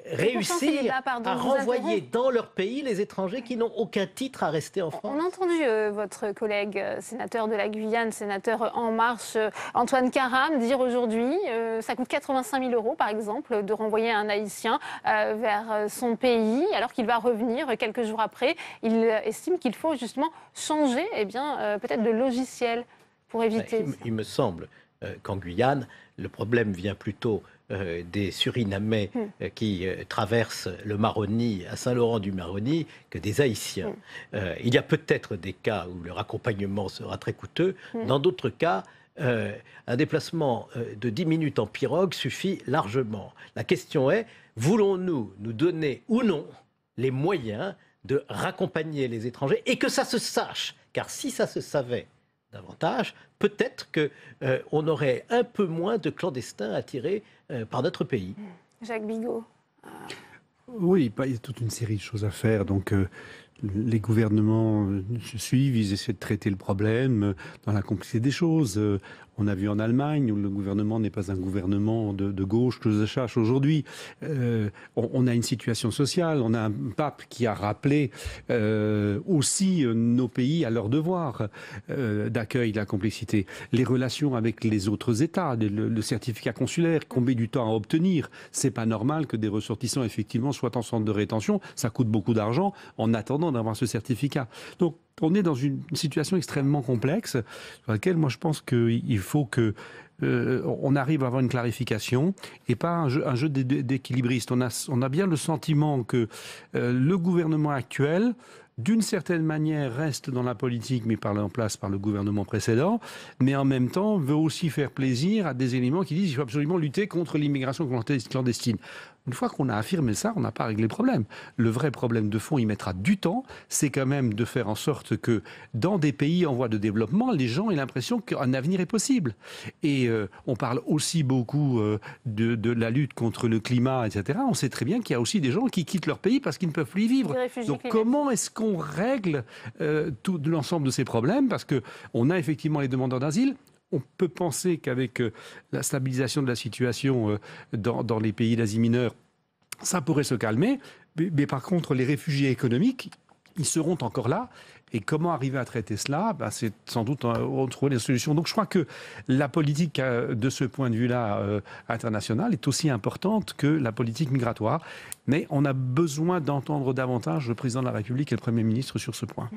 réussir à renvoyer dans leur pays les étrangers qui n'ont aucun titre à rester en France? On a entendu votre collègue sénateur de la Guyane, sénateur En Marche, Antoine Karam, dire aujourd'hui ça coûte 85 5 000 € par exemple, de renvoyer un Haïtien vers son pays alors qu'il va revenir quelques jours après. Il estime qu'il faut justement changer peut-être de logiciel pour éviter ça. Il me semble qu'en Guyane, le problème vient plutôt des Surinamais qui traversent le Maroni à Saint-Laurent-du-Maroni que des Haïtiens. Il y a peut-être des cas où leur accompagnement sera très coûteux. Dans d'autres cas, un déplacement de 10 minutes en pirogue suffit largement. La question est, voulons-nous nous donner ou non les moyens de raccompagner les étrangers et que ça se sache? Car si ça se savait davantage, peut-être qu'on aurait un peu moins de clandestins attirés par notre pays. Jacques Bigot. Oui, il y a toute une série de choses à faire. Donc, les gouvernements se suivent, ils essaient de traiter le problème dans la complexité des choses. On a vu en Allemagne où le gouvernement n'est pas un gouvernement de gauche que je cherche aujourd'hui. On a une situation sociale, on a un pape qui a rappelé aussi nos pays à leur devoir d'accueil, de la complexité. Les relations avec les autres États, le certificat consulaire qu'on met du temps à obtenir. C'est pas normal que des ressortissants effectivement soient en centre de rétention. Ça coûte beaucoup d'argent en attendant d'avoir ce certificat. Donc, on est dans une situation extrêmement complexe sur laquelle moi je pense qu'il faut que on arrive à avoir une clarification et pas un jeu d'équilibriste. On a bien le sentiment que le gouvernement actuel, d'une certaine manière, reste dans la politique, mais en place par le gouvernement précédent, mais en même temps veut aussi faire plaisir à des éléments qui disent qu'il faut absolument lutter contre l'immigration clandestine. Une fois qu'on a affirmé ça, on n'a pas réglé le problème. Le vrai problème de fond, il mettra du temps, c'est quand même de faire en sorte que dans des pays en voie de développement, les gens aient l'impression qu'un avenir est possible. Et on parle aussi beaucoup de la lutte contre le climat, etc. On sait très bien qu'il y a aussi des gens qui quittent leur pays parce qu'ils ne peuvent plus y vivre. Donc comment est-ce qu'on règle tout l'ensemble de ces problèmes? Parce qu'on a effectivement les demandeurs d'asile. On peut penser qu'avec la stabilisation de la situation dans les pays d'Asie mineure, ça pourrait se calmer. Mais par contre, les réfugiés économiques, ils seront encore là. Et comment arriver à traiter cela? C'est sans doute trouver des solutions. Donc je crois que la politique, de ce point de vue-là, internationale, est aussi importante que la politique migratoire. Mais on a besoin d'entendre davantage le président de la République et le Premier ministre sur ce point.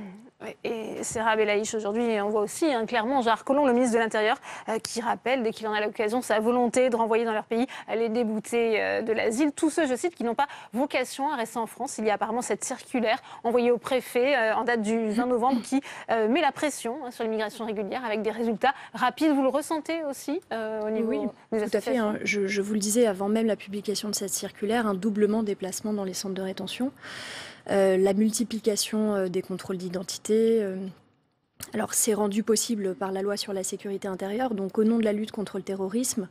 Et Serra Belaïch, aujourd'hui, on voit aussi clairement Gérard Collomb, le ministre de l'Intérieur, qui rappelle, dès qu'il en a l'occasion, sa volonté de renvoyer dans leur pays les déboutés de l'asile. Tous ceux, je cite, qui n'ont pas vocation à rester en France. Il y a apparemment cette circulaire envoyée au préfet en date du 20 novembre qui met la pression sur l'immigration régulière avec des résultats rapides. Vous le ressentez aussi au niveau des associations? Tout à fait. Je vous le disais avant même la publication de cette circulaire, un doublement des placements dans les centres de rétention. La multiplication des contrôles d'identité. Alors, c'est rendu possible par la loi sur la sécurité intérieure. Donc, au nom de la lutte contre le terrorisme,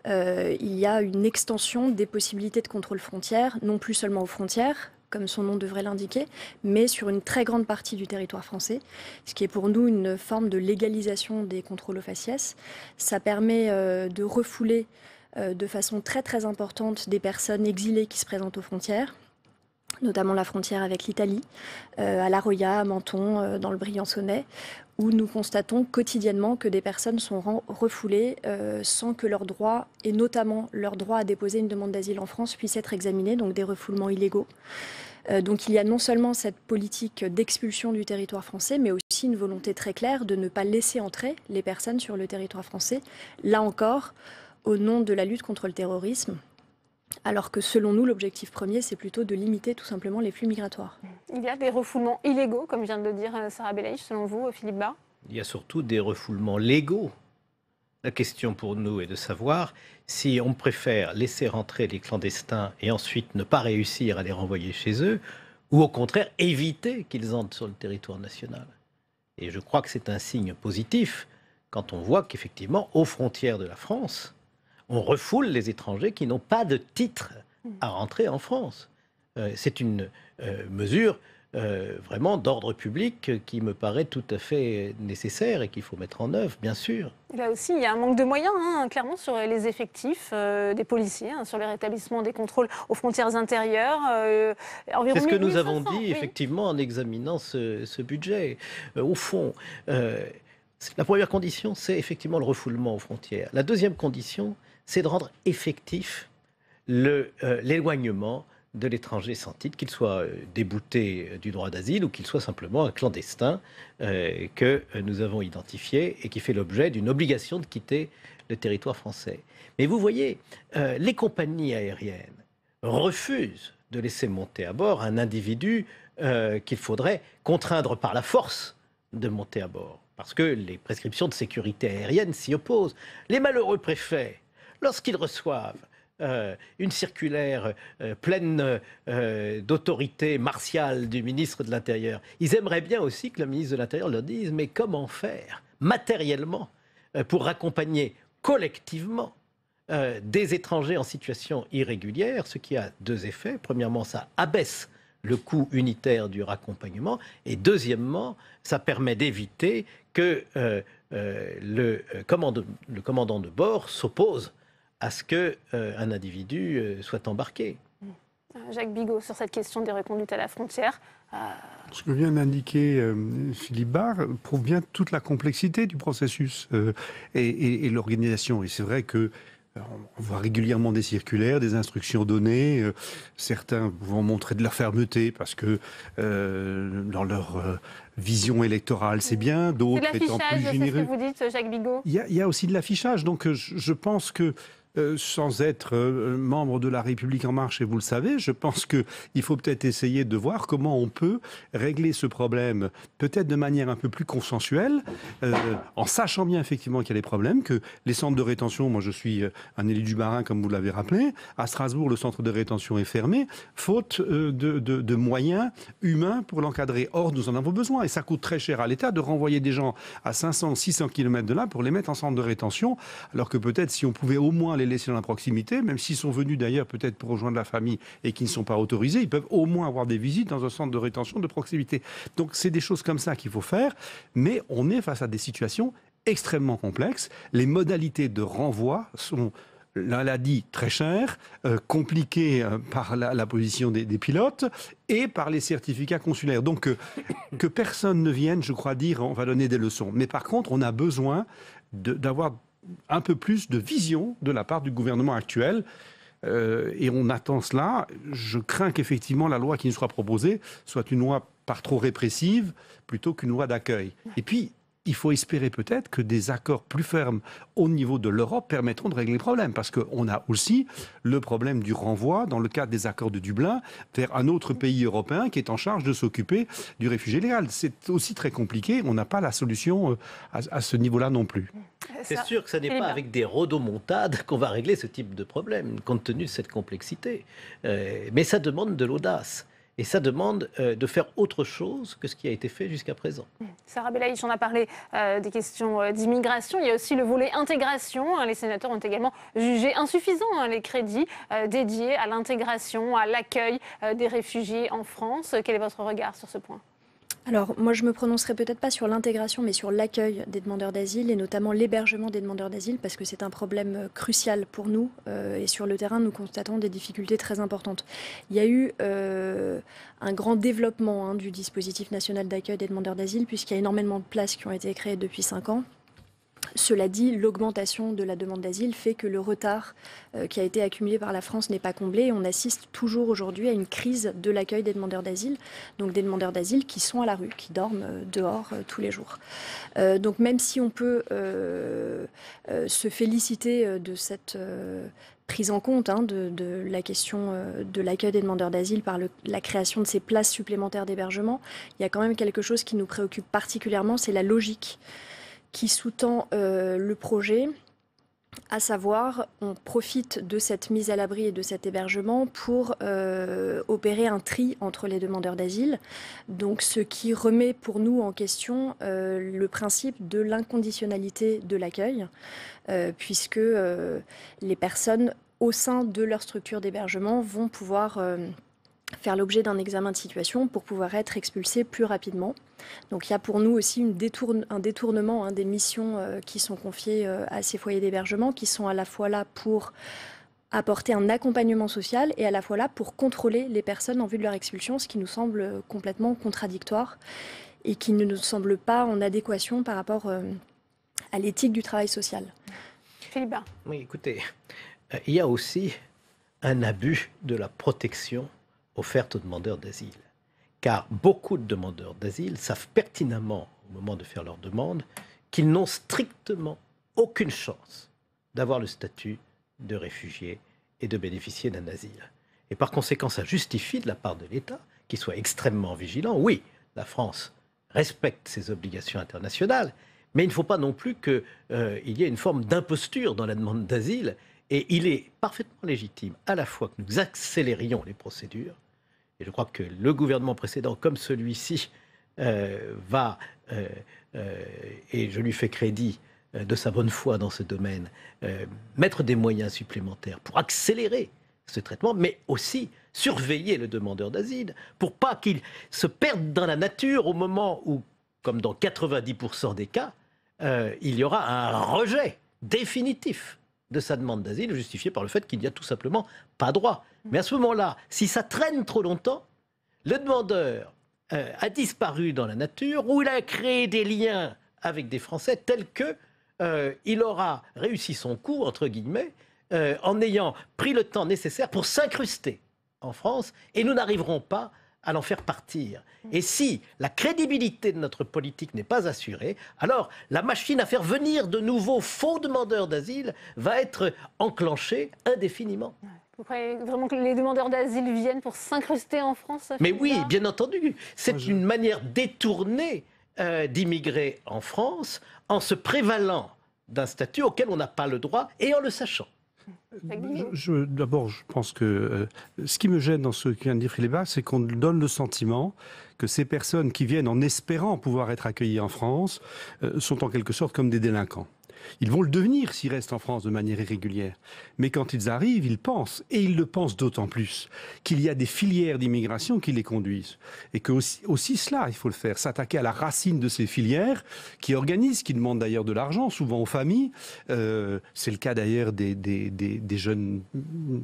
il y a une extension des possibilités de contrôle frontière, non plus seulement aux frontières, comme son nom devrait l'indiquer, mais sur une très grande partie du territoire français, ce qui est pour nous une forme de légalisation des contrôles aux faciès. Ça permet de refouler de façon très très importante des personnes exilées qui se présentent aux frontières, notamment la frontière avec l'Italie, à La Roya, à Menton, dans le Briançonnais, où nous constatons quotidiennement que des personnes sont refoulées sans que leurs droits, et notamment leur droit à déposer une demande d'asile en France, puissent être examinés, donc des refoulements illégaux. Donc il y a non seulement cette politique d'expulsion du territoire français, mais aussi une volonté très claire de ne pas laisser entrer les personnes sur le territoire français, là encore, au nom de la lutte contre le terrorisme. Alors que selon nous, l'objectif premier, c'est plutôt de limiter tout simplement les flux migratoires. Il y a des refoulements illégaux, comme vient de le dire Serra Belaïch, selon vous, Philippe Bas? Il y a surtout des refoulements légaux. La question pour nous est de savoir si on préfère laisser rentrer les clandestins et ensuite ne pas réussir à les renvoyer chez eux, ou au contraire éviter qu'ils entrent sur le territoire national. Et je crois que c'est un signe positif quand on voit qu'effectivement, aux frontières de la France, on refoule les étrangers qui n'ont pas de titre à rentrer en France. C'est une mesure vraiment d'ordre public qui me paraît tout à fait nécessaire et qu'il faut mettre en œuvre, bien sûr. Là aussi, il y a un manque de moyens, clairement, sur les effectifs des policiers, sur le rétablissement des contrôles aux frontières intérieures. C'est ce que nous avons dit, effectivement, en examinant ce budget. Au fond, la première condition, c'est effectivement le refoulement aux frontières. La deuxième condition, c'est de rendre effectif l'éloignement de l'étranger sans titre, qu'il soit débouté du droit d'asile ou qu'il soit simplement un clandestin que nous avons identifié et qui fait l'objet d'une obligation de quitter le territoire français. Mais vous voyez, les compagnies aériennes refusent de laisser monter à bord un individu qu'il faudrait contraindre par la force de monter à bord, parce que les prescriptions de sécurité aérienne s'y opposent. Les malheureux préfets, lorsqu'ils reçoivent une circulaire pleine d'autorité martiale du ministre de l'Intérieur, ils aimeraient bien aussi que le ministre de l'Intérieur leur dise « mais comment faire matériellement pour accompagner collectivement des étrangers en situation irrégulière ?» Ce qui a deux effets. Premièrement, ça abaisse le coût unitaire du raccompagnement, et deuxièmement, ça permet d'éviter que le commandant de bord s'oppose à ce qu'un individu soit embarqué. Jacques Bigot, sur cette question des reconduites à la frontière. Ce que vient d'indiquer Philippe Bard prouve bien toute la complexité du processus et l'organisation. Et c'est vrai que on voit régulièrement des circulaires, des instructions données, certains vont montrer de leur fermeté parce que dans leur vision électorale c'est bien, d'autres étant plus généreux. C'est ce que vous dites, Jacques Bigot. Il y a aussi de l'affichage, donc je pense que sans être membre de La République En Marche, et vous le savez, je pense qu'il faut peut-être essayer de voir comment on peut régler ce problème, peut-être de manière un peu plus consensuelle, en sachant bien effectivement qu'il y a des problèmes, que les centres de rétention, moi je suis un élu du Bas-Rhin comme vous l'avez rappelé, à Strasbourg le centre de rétention est fermé, faute de moyens humains pour l'encadrer. Or nous en avons besoin, et ça coûte très cher à l'État de renvoyer des gens à 500, 600 km de là pour les mettre en centre de rétention, alors que peut-être si on pouvait au moins les laisser dans la proximité, même s'ils sont venus d'ailleurs peut-être pour rejoindre la famille et qui ne sont pas autorisés, ils peuvent au moins avoir des visites dans un centre de rétention de proximité. Donc c'est des choses comme ça qu'il faut faire, mais on est face à des situations extrêmement complexes. Les modalités de renvoi sont, là l'a dit, très chères, compliquées par la position des pilotes et par les certificats consulaires. Donc que personne ne vienne, je crois, dire on va donner des leçons. Mais par contre, on a besoin d'avoir un peu plus de vision de la part du gouvernement actuel. Et on attend cela. Je crains qu'effectivement la loi qui nous sera proposée soit une loi par trop répressive plutôt qu'une loi d'accueil. Et puis, il faut espérer peut-être que des accords plus fermes au niveau de l'Europe permettront de régler le problème. Parce qu'on a aussi le problème du renvoi, dans le cadre des accords de Dublin, vers un autre pays européen qui est en charge de s'occuper du réfugié légal. C'est aussi très compliqué. On n'a pas la solution à ce niveau-là non plus. C'est sûr que ce n'est pas avec des rodomontades qu'on va régler ce type de problème, compte tenu de cette complexité. Mais ça demande de l'audace. Et ça demande de faire autre chose que ce qui a été fait jusqu'à présent. Sarah Belaïch, on a parlé des questions d'immigration. Il y a aussi le volet intégration. Les sénateurs ont également jugé insuffisants les crédits dédiés à l'intégration, à l'accueil des réfugiés en France. Quel est votre regard sur ce point ? Alors, moi, je me prononcerai peut-être pas sur l'intégration, mais sur l'accueil des demandeurs d'asile et notamment l'hébergement des demandeurs d'asile, parce que c'est un problème crucial pour nous. Et sur le terrain, nous constatons des difficultés très importantes. Il y a eu un grand développement du dispositif national d'accueil des demandeurs d'asile, puisqu'il y a énormément de places qui ont été créées depuis 5 ans. Cela dit, l'augmentation de la demande d'asile fait que le retard qui a été accumulé par la France n'est pas comblé. Et on assiste toujours aujourd'hui à une crise de l'accueil des demandeurs d'asile, donc des demandeurs d'asile qui sont à la rue, qui dorment dehors tous les jours. Donc même si on peut se féliciter de cette prise en compte de la question de l'accueil des demandeurs d'asile par la création de ces places supplémentaires d'hébergement, il y a quand même quelque chose qui nous préoccupe particulièrement, c'est la logique qui sous-tend le projet, à savoir on profite de cette mise à l'abri et de cet hébergement pour opérer un tri entre les demandeurs d'asile, donc ce qui remet pour nous en question le principe de l'inconditionnalité de l'accueil, puisque les personnes au sein de leur structure d'hébergement vont pouvoir faire l'objet d'un examen de situation pour pouvoir être expulsés plus rapidement. Donc il y a pour nous aussi un détournement des missions qui sont confiées à ces foyers d'hébergement, qui sont à la fois là pour apporter un accompagnement social et à la fois là pour contrôler les personnes en vue de leur expulsion, ce qui nous semble complètement contradictoire et qui ne nous semble pas en adéquation par rapport à l'éthique du travail social. Philippe Bas. Oui, écoutez, il y a aussi un abus de la protection offerte aux demandeurs d'asile. Car beaucoup de demandeurs d'asile savent pertinemment, au moment de faire leur demande, qu'ils n'ont strictement aucune chance d'avoir le statut de réfugié et de bénéficier d'un asile. Et par conséquent, ça justifie de la part de l'État qu'il soit extrêmement vigilant. Oui, la France respecte ses obligations internationales, mais il ne faut pas non plus qu'il y ait une forme d'imposture dans la demande d'asile. Et il est parfaitement légitime à la fois que nous accélérions les procédures, et je crois que le gouvernement précédent, comme celui-ci, va, et je lui fais crédit de sa bonne foi dans ce domaine, mettre des moyens supplémentaires pour accélérer ce traitement, mais aussi surveiller le demandeur d'asile pour pas qu'il se perde dans la nature au moment où, comme dans 90% des cas, il y aura un rejet définitif de sa demande d'asile justifié par le fait qu'il n'y a tout simplement pas droit. Mais à ce moment-là, si ça traîne trop longtemps, le demandeur a disparu dans la nature ou il a créé des liens avec des Français tels que il aura réussi son coup, entre guillemets, en ayant pris le temps nécessaire pour s'incruster en France, et nous n'arriverons pas à l'en faire partir. Et si la crédibilité de notre politique n'est pas assurée, alors la machine à faire venir de nouveaux faux demandeurs d'asile va être enclenchée indéfiniment. Vous croyez vraiment que les demandeurs d'asile viennent pour s'incruster en France? Mais oui, bien entendu. C'est une manière détournée d'immigrer en France en se prévalant d'un statut auquel on n'a pas le droit et en le sachant. D'abord, je pense que ce qui me gêne dans ce que vient de dire Philippe Bas, c'est qu'on donne le sentiment que ces personnes qui viennent en espérant pouvoir être accueillies en France sont en quelque sorte comme des délinquants. Ils vont le devenir s'ils restent en France de manière irrégulière. Mais quand ils arrivent, ils pensent, et ils le pensent d'autant plus, qu'il y a des filières d'immigration qui les conduisent. Et que aussi cela, il faut le faire, s'attaquer à la racine de ces filières qui organisent, qui demandent d'ailleurs de l'argent, souvent aux familles. C'est le cas d'ailleurs des jeunes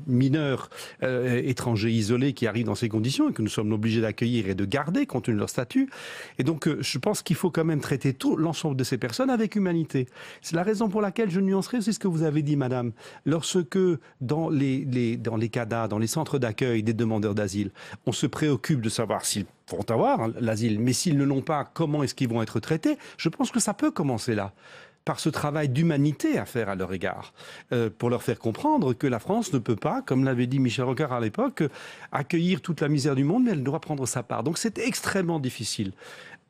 mineurs étrangers isolés qui arrivent dans ces conditions et que nous sommes obligés d'accueillir et de garder compte tenu de leur statut. Et donc, je pense qu'il faut quand même traiter l'ensemble de ces personnes avec humanité. C'est la raison pour laquelle je nuancerai, c'est ce que vous avez dit, madame. Lorsque dans les CADA, dans les centres d'accueil des demandeurs d'asile, on se préoccupe de savoir s'ils vont avoir l'asile, mais s'ils ne l'ont pas, comment est-ce qu'ils vont être traités, je pense que ça peut commencer là, par ce travail d'humanité à faire à leur égard, pour leur faire comprendre que la France ne peut pas, comme l'avait dit Michel Rocard à l'époque, accueillir toute la misère du monde, mais elle doit prendre sa part. Donc c'est extrêmement difficile.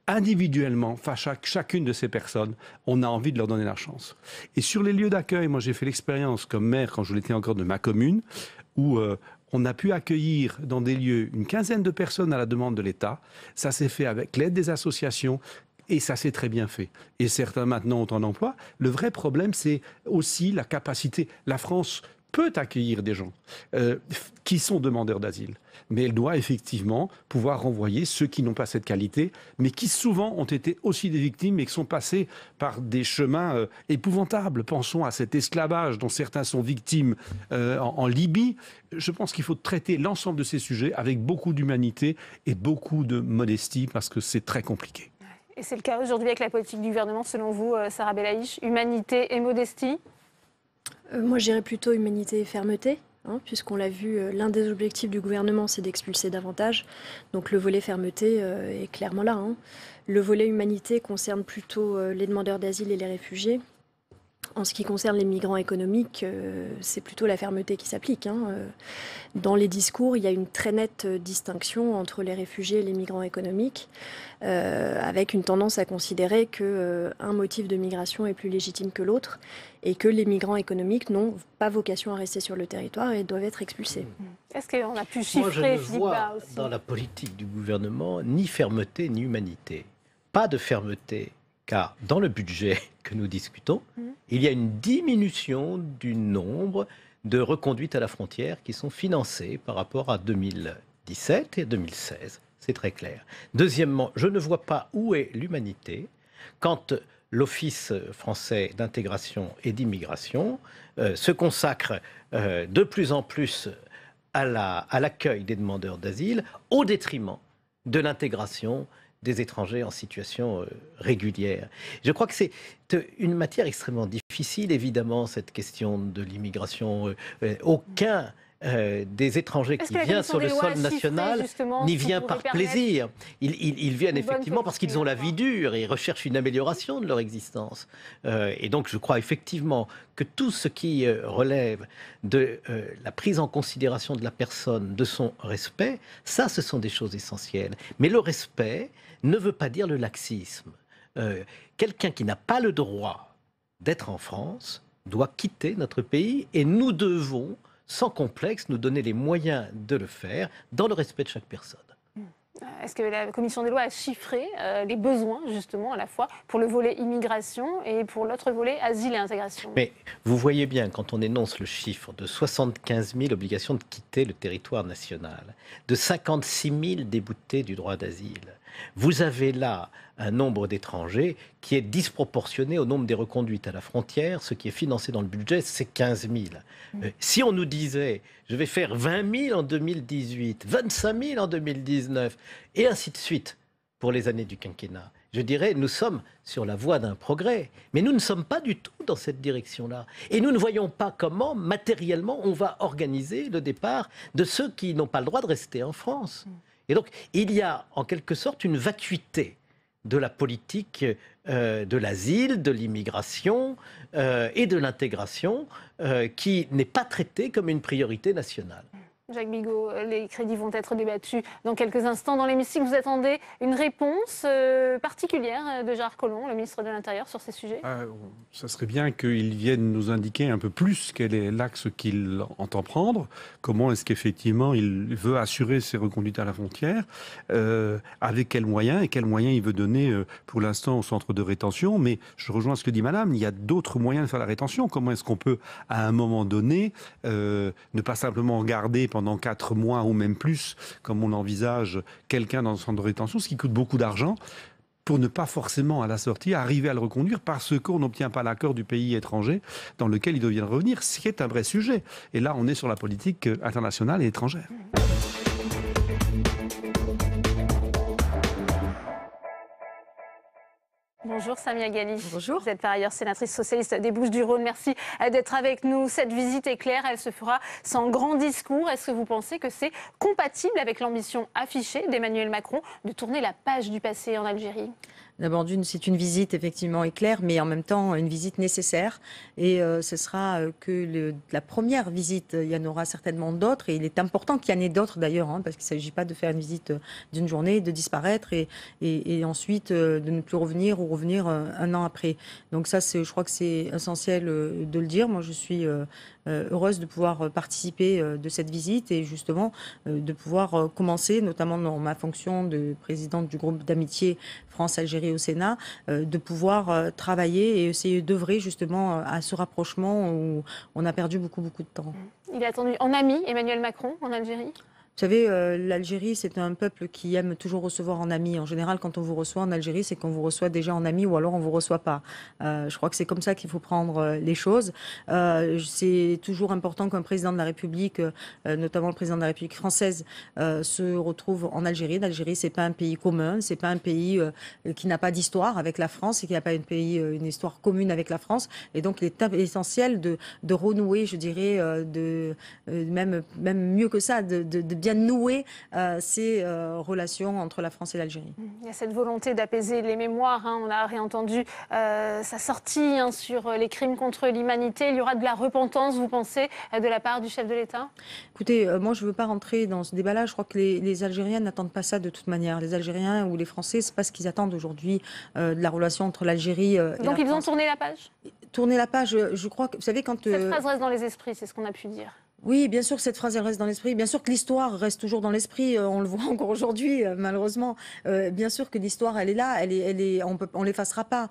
Individuellement, face à chacune de ces personnes, on a envie de leur donner la chance. Et sur les lieux d'accueil, moi j'ai fait l'expérience comme maire, quand je l'étais encore, de ma commune, où on a pu accueillir dans des lieux une quinzaine de personnes à la demande de l'État. Ça s'est fait avec l'aide des associations. Et ça s'est très bien fait. Et certains maintenant ont un emploi. Le vrai problème, c'est aussi la capacité. La France peut accueillir des gens qui sont demandeurs d'asile. Mais elle doit effectivement pouvoir renvoyer ceux qui n'ont pas cette qualité, mais qui souvent ont été aussi des victimes et qui sont passés par des chemins épouvantables. Pensons à cet esclavage dont certains sont victimes en Libye. Je pense qu'il faut traiter l'ensemble de ces sujets avec beaucoup d'humanité et beaucoup de modestie parce que c'est très compliqué. Et c'est le cas aujourd'hui avec la politique du gouvernement, selon vous, Sarah Belaïch, humanité et modestie? Moi, j'irais plutôt humanité et fermeté, puisqu'on l'a vu, l'un des objectifs du gouvernement, c'est d'expulser davantage. Donc le volet fermeté est clairement là. Le volet humanité concerne plutôt les demandeurs d'asile et les réfugiés. En ce qui concerne les migrants économiques, c'est plutôt la fermeté qui s'applique. Dans les discours, il y a une très nette distinction entre les réfugiés et les migrants économiques, avec une tendance à considérer qu'un motif de migration est plus légitime que l'autre et que les migrants économiques n'ont pas vocation à rester sur le territoire et doivent être expulsés. Est-ce qu'on a pu chiffrer, Moi, je ne Philippe vois Bas aussi dans la politique du gouvernement ni fermeté ni humanité. Pas de fermeté, car dans le budget que nous discutons, il y a une diminution du nombre de reconduites à la frontière qui sont financées par rapport à 2017 et 2016. C'est très clair. Deuxièmement, je ne vois pas où est l'humanité quand l'Office français d'intégration et d'immigration se consacre de plus en plus à l'accueil des demandeurs d'asile au détriment de l'intégration des étrangers en situation régulière. Je crois que c'est une matière extrêmement difficile, évidemment, cette question de l'immigration. Aucun des étrangers qui viennent sur le sol national n'y vient par plaisir. Ils viennent effectivement parce qu'ils ont la vie dure et recherchent une amélioration de leur existence. Et donc je crois effectivement que tout ce qui relève de la prise en considération de la personne, de son respect, ça ce sont des choses essentielles. Mais le respect ne veut pas dire le laxisme. Quelqu'un qui n'a pas le droit d'être en France doit quitter notre pays et nous devons sans complexe, nous donner les moyens de le faire dans le respect de chaque personne. Est-ce que la commission des lois a chiffré les besoins, justement, à la fois pour le volet immigration et pour l'autre volet asile et intégration? Mais vous voyez bien, quand on énonce le chiffre de 75 000 obligations de quitter le territoire national, de 56 000 déboutés du droit d'asile, vous avez là un nombre d'étrangers qui est disproportionné au nombre des reconduites à la frontière. Ce qui est financé dans le budget, c'est 15 000. Si on nous disait, je vais faire 20 000 en 2018, 25 000 en 2019, et ainsi de suite pour les années du quinquennat, je dirais, nous sommes sur la voie d'un progrès. Mais nous ne sommes pas du tout dans cette direction-là. Et nous ne voyons pas comment, matériellement, on va organiser le départ de ceux qui n'ont pas le droit de rester en France. Et donc, il y a en quelque sorte une vacuité de la politique de l'asile, de l'immigration et de l'intégration qui n'est pas traitée comme une priorité nationale. Jacques Bigot, les crédits vont être débattus dans quelques instants dans l'hémicycle. Vous attendez une réponse particulière de Gérard Collomb, le ministre de l'Intérieur, sur ces sujets? Ça serait bien qu'il vienne nous indiquer un peu plus quel est l'axe qu'il entend prendre, comment est-ce qu'effectivement il veut assurer ses reconduites à la frontière, avec quels moyens et quels moyens il veut donner pour l'instant au centre de rétention. Mais je rejoins ce que dit Madame, il y a d'autres moyens de faire la rétention. Comment est-ce qu'on peut, à un moment donné, ne pas simplement garder pendant 4 mois ou même plus, comme on envisage, quelqu'un dans un centre de rétention, ce qui coûte beaucoup d'argent, pour ne pas forcément à la sortie arriver à le reconduire parce qu'on n'obtient pas l'accord du pays étranger dans lequel il devient revenir, ce qui est un vrai sujet. Et là, on est sur la politique internationale et étrangère. Bonjour Samia Ghali. Bonjour. Vous êtes par ailleurs sénatrice socialiste des Bouches-du-Rhône. Merci d'être avec nous. Cette visite est claire, elle se fera sans grand discours. Est-ce que vous pensez que c'est compatible avec l'ambition affichée d'Emmanuel Macron de tourner la page du passé en Algérie ? D'abord, c'est une visite effectivement éclair, mais en même temps une visite nécessaire. Et ce sera que la première visite. Il y en aura certainement d'autres. Et il est important qu'il y en ait d'autres d'ailleurs, parce qu'il ne s'agit pas de faire une visite d'une journée, de disparaître et ensuite de ne plus revenir ou revenir un an après. Donc ça, je crois que c'est essentiel de le dire. Moi, je suis heureuse de pouvoir participer de cette visite et justement de pouvoir commencer, notamment dans ma fonction de présidente du groupe d'amitié France-Algérie au Sénat, de pouvoir travailler et essayer d'œuvrer justement à ce rapprochement où on a perdu beaucoup de temps. Il est attendu en ami, Emmanuel Macron, en Algérie ? Vous savez, l'Algérie, c'est un peuple qui aime toujours recevoir en ami. En général, quand on vous reçoit en Algérie, c'est qu'on vous reçoit déjà en ami ou alors on ne vous reçoit pas. Je crois que c'est comme ça qu'il faut prendre les choses. C'est toujours important qu'un président de la République, notamment le président de la République française, se retrouve en Algérie. L'Algérie, ce n'est pas un pays commun, ce n'est pas un pays qui n'a pas d'histoire avec la France et qui n'a pas une histoire commune avec la France. Et donc, il est essentiel de renouer, je dirais, même mieux que ça, de bien nouer ces relations entre la France et l'Algérie. Il y a cette volonté d'apaiser les mémoires. On a réentendu sa sortie sur les crimes contre l'humanité. Il y aura de la repentance, vous pensez, de la part du chef de l'État ? Écoutez, moi je ne veux pas rentrer dans ce débat-là. Je crois que les Algériens n'attendent pas ça de toute manière. Les Algériens ou les Français, ce n'est pas ce qu'ils attendent aujourd'hui de la relation entre l'Algérie et la France. Donc ils ont tourné la page ? Tourner la page, je crois que, vous savez, quand... Cette phrase reste dans les esprits, c'est ce qu'on a pu dire. Oui, bien sûr, cette phrase, elle reste dans l'esprit. Bien sûr que l'histoire reste toujours dans l'esprit. On le voit encore aujourd'hui, malheureusement. Bien sûr que l'histoire, elle est là. On l'effacera pas.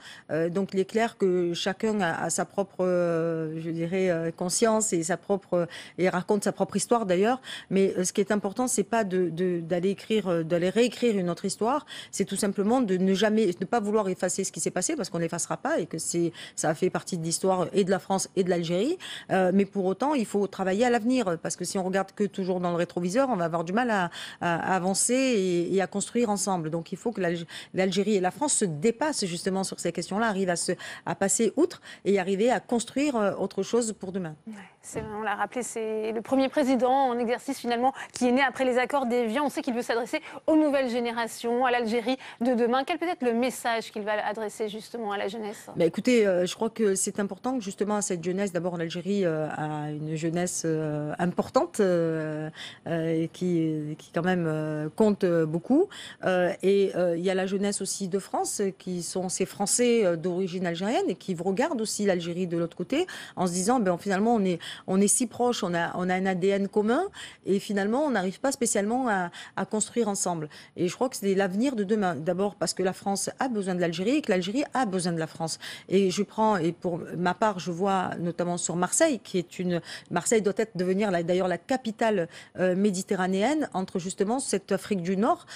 Donc, il est clair que chacun a sa propre, je dirais, conscience et raconte sa propre histoire d'ailleurs. Mais ce qui est important, c'est pas d'aller réécrire une autre histoire. C'est tout simplement de ne pas vouloir effacer ce qui s'est passé parce qu'on l'effacera pas et que ça a fait partie de l'histoire et de la France et de l'Algérie. Mais pour autant, il faut travailler à l'avenir. l'avenir, parce que si on regarde que toujours dans le rétroviseur, on va avoir du mal à avancer et à construire ensemble. Donc il faut que l'Algérie et la France se dépassent justement sur ces questions-là, arrivent à passer outre et arriver à construire autre chose pour demain. Ouais, on l'a rappelé, c'est le premier président en exercice finalement qui est né après les accords d'Évian. On sait qu'il veut s'adresser aux nouvelles générations, à l'Algérie de demain. Quel peut être le message qu'il va adresser justement à la jeunesse? Écoutez, je crois que c'est important que justement cette jeunesse, d'abord l'Algérie a une jeunesse importante qui quand même compte beaucoup. Et il y a la jeunesse aussi de France qui sont ces Français d'origine algérienne et qui regardent aussi l'Algérie de l'autre côté en se disant finalement on est si proches, on a un ADN commun et finalement on n'arrive pas spécialement à construire ensemble. Et je crois que c'est l'avenir de demain. D'abord parce que la France a besoin de l'Algérie et que l'Algérie a besoin de la France. Et pour ma part, je vois notamment sur Marseille, Marseille doit devenir d'ailleurs la capitale méditerranéenne entre justement cette Afrique du Nord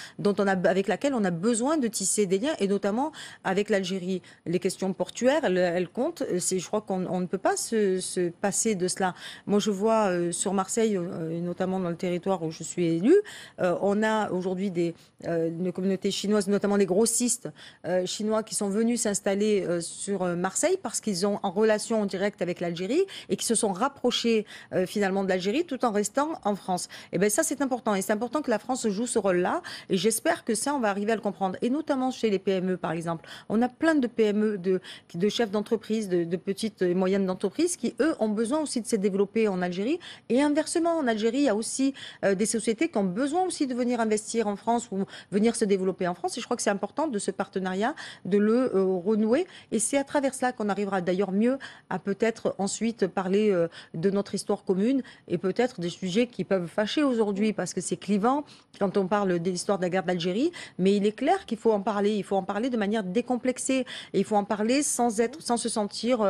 avec laquelle on a besoin de tisser des liens et notamment avec l'Algérie. Les questions portuaires, elles comptent. Je crois qu'on ne peut pas se passer de cela. Moi, je vois sur Marseille, et notamment dans le territoire où je suis élue, on a aujourd'hui une communauté chinoise, notamment les grossistes chinois qui sont venus s'installer sur Marseille parce qu'ils ont en relation directe avec l'Algérie et qui se sont rapprochés finalement de l'Algérie tout en restant en France. Et bien ça, c'est important. Et c'est important que la France joue ce rôle-là. Et j'espère que ça, on va arriver à le comprendre. Et notamment chez les PME, par exemple. On a plein de PME, de chefs d'entreprise, de petites et moyennes entreprises qui, eux, ont besoin aussi de se développer en Algérie. Et inversement, en Algérie, il y a aussi des sociétés qui ont besoin aussi de venir investir en France ou venir se développer en France. Et je crois que c'est important de ce partenariat, de le renouer. Et c'est à travers cela qu'on arrivera d'ailleurs mieux à peut-être ensuite parler de notre histoire commune et peut-être des sujets qui peuvent fâcher aujourd'hui parce que c'est clivant quand on parle de l'histoire de la guerre d'Algérie. Mais il est clair qu'il faut en parler. Il faut en parler de manière décomplexée. Et il faut en parler sans se sentir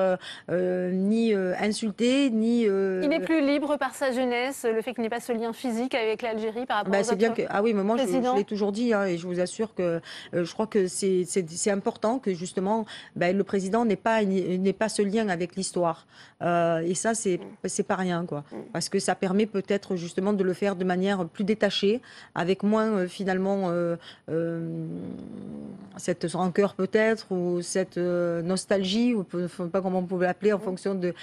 ni insulté, ni... Il est plus libre par sa jeunesse, le fait qu'il n'y ait pas ce lien physique avec l'Algérie par rapport aux autres bien que, ah oui, mais moi présidents. je l'ai toujours dit et je vous assure que je crois que c'est important que justement le président n'ait pas ce lien avec l'histoire. Et ça, c'est pas rien, quoi. Parce que ça permet peut-être justement de le faire de manière plus détachée, avec moins finalement cette rancœur peut-être, ou cette nostalgie, ou je ne sais pas comment on peut l'appeler en fonction de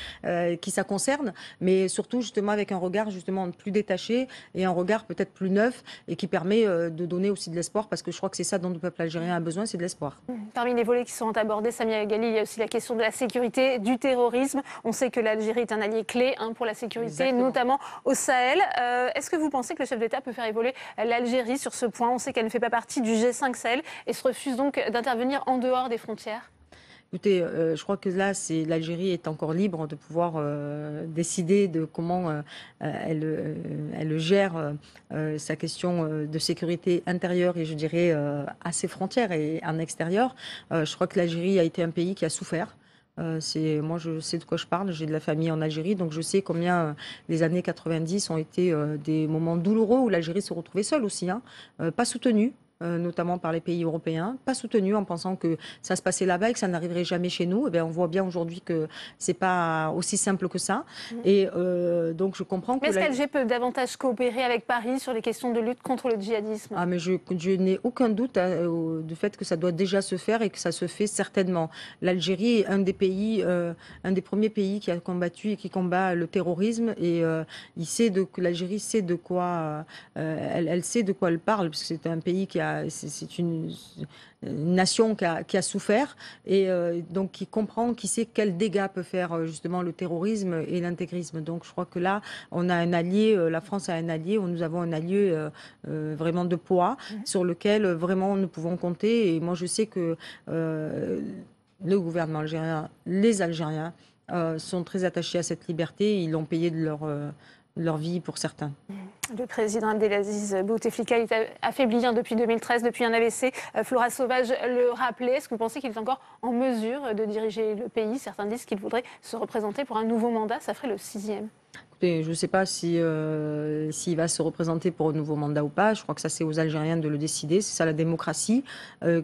qui ça concerne, mais surtout justement avec un regard justement plus détaché et un regard peut-être plus neuf et qui permet de donner aussi de l'espoir, parce que je crois que c'est ça dont le peuple algérien a besoin, c'est de l'espoir. Parmi les volets qui sont abordés, Samia Ghali, il y a aussi la question de la sécurité, du terrorisme. On sait que l'Algérie est un allié clé pour la sécurité, exactement, notamment au Sahel. Est-ce que vous pensez que le chef d'État peut faire évoluer l'Algérie sur ce point? On sait qu'elle ne fait pas partie du G5 Sahel et se refuse donc d'intervenir en dehors des frontières. Écoutez, je crois que là, l'Algérie est encore libre de pouvoir décider de comment elle gère sa question de sécurité intérieure et je dirais à ses frontières et en extérieur. Je crois que l'Algérie a été un pays qui a souffert. Moi, je sais de quoi je parle. J'ai de la famille en Algérie, donc je sais combien les années 90 ont été des moments douloureux où l'Algérie se retrouvait seule aussi, pas soutenue. Notamment par les pays européens, pas soutenus en pensant que ça se passait là-bas et que ça n'arriverait jamais chez nous. On voit bien aujourd'hui que c'est pas aussi simple que ça. Et donc je comprends que... Mais est-ce qu'Alger peut davantage coopérer avec Paris sur les questions de lutte contre le djihadisme? Mais je n'ai aucun doute du fait que ça doit déjà se faire et que ça se fait certainement. L'Algérie est un des premiers pays qui a combattu et qui combat le terrorisme et l'Algérie sait de quoi elle sait de quoi elle parle, parce que c'est un pays c'est une nation qui a souffert et donc qui comprend, qui sait quels dégâts peut faire justement le terrorisme et l'intégrisme. Donc je crois que là, on a un allié, la France a un allié, nous avons un allié vraiment de poids sur lequel vraiment nous pouvons compter. Et moi, je sais que le gouvernement algérien, les Algériens sont très attachés à cette liberté. Ils l'ont payé de leur vie pour certains. Le président Abdelaziz Bouteflika est affaibli depuis 2013, depuis un AVC. Flora Sauvage le rappelait. Est-ce que vous pensez qu'il est encore en mesure de diriger le pays? Certains disent qu'il voudrait se représenter pour un nouveau mandat. Ça ferait le 6e. Écoutez, je ne sais pas s'il va se représenter pour un nouveau mandat ou pas. Je crois que ça, c'est aux Algériens de le décider. C'est ça la démocratie.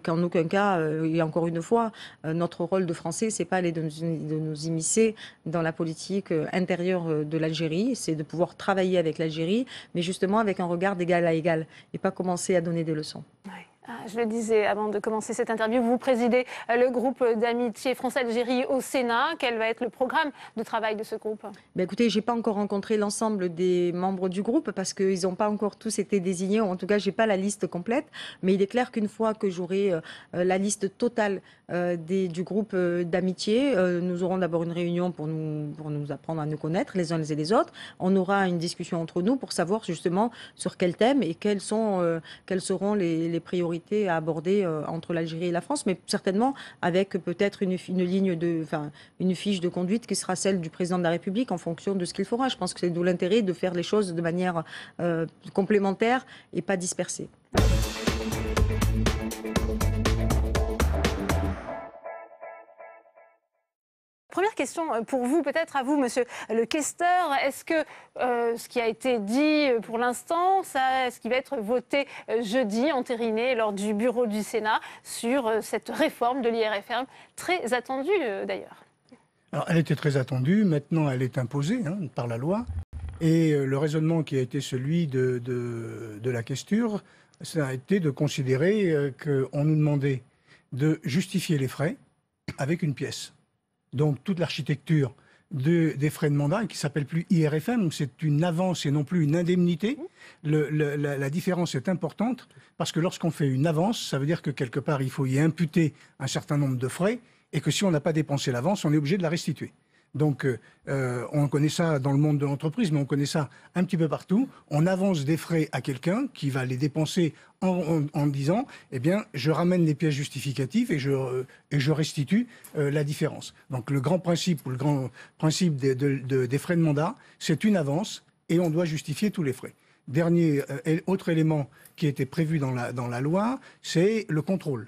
Qu'en aucun cas, et encore une fois, notre rôle de Français, c'est pas aller de nous immiscer dans la politique intérieure de l'Algérie. C'est de pouvoir travailler avec l'Algérie, mais justement avec un regard d'égal à égal et pas commencer à donner des leçons. Ouais. Je le disais avant de commencer cette interview, vous présidez le groupe d'amitié France-Algérie au Sénat. Quel va être le programme de travail de ce groupe ? Écoutez, je n'ai pas encore rencontré l'ensemble des membres du groupe parce qu'ils n'ont pas encore tous été désignés. En tout cas, je n'ai pas la liste complète. Mais il est clair qu'une fois que j'aurai la liste totale du groupe d'amitié, nous aurons d'abord une réunion pour nous apprendre à nous connaître les uns et les autres. On aura une discussion entre nous pour savoir justement sur quel thème et quelles seront les priorités à aborder entre l'Algérie et la France, mais certainement avec peut-être une fiche de conduite qui sera celle du président de la République en fonction de ce qu'il fera. Je pense que c'est d'où l'intérêt de faire les choses de manière complémentaire et pas dispersée. Première question pour vous, peut-être à vous, monsieur le questeur. Est-ce que ce qui a été dit pour l'instant, est-ce qu'il va être voté jeudi, entériné lors du bureau du Sénat sur cette réforme de l'IRFM, très attendue d'ailleurs? Alors, elle était très attendue, maintenant elle est imposée par la loi. Et le raisonnement qui a été celui de la questure, ça a été de considérer qu'on nous demandait de justifier les frais avec une pièce. Donc toute l'architecture des frais de mandat, qui ne s'appelle plus IRFM, c'est une avance et non plus une indemnité. La différence est importante parce que lorsqu'on fait une avance, ça veut dire que quelque part il faut y imputer un certain nombre de frais et que si on n'a pas dépensé l'avance, on est obligé de la restituer. Donc, on connaît ça dans le monde de l'entreprise, mais on connaît ça un petit peu partout. On avance des frais à quelqu'un qui va les dépenser en disant, eh bien, je ramène les pièces justificatives et je restitue la différence. Donc, le grand principe des frais de mandat, c'est une avance et on doit justifier tous les frais. Autre élément qui était prévu dans la loi, c'est le contrôle.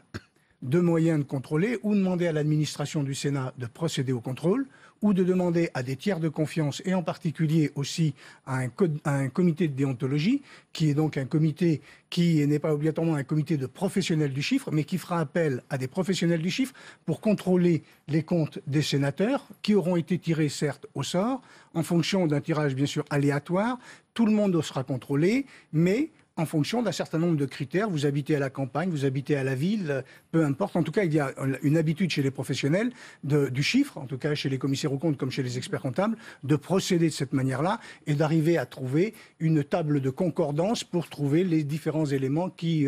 Deux moyens de contrôler, ou demander à l'administration du Sénat de procéder au contrôle, ou de demander à des tiers de confiance, et en particulier aussi à un comité de déontologie, qui est donc un comité qui n'est pas obligatoirement un comité de professionnels du chiffre, mais qui fera appel à des professionnels du chiffre pour contrôler les comptes des sénateurs, qui auront été tirés certes au sort, en fonction d'un tirage bien sûr aléatoire. Tout le monde sera contrôlé, mais en fonction d'un certain nombre de critères. Vous habitez à la campagne, vous habitez à la ville, peu importe. En tout cas, il y a une habitude chez les professionnels du chiffre, en tout cas chez les commissaires aux comptes comme chez les experts comptables, de procéder de cette manière-là et d'arriver à trouver une table de concordance pour trouver les différents éléments qui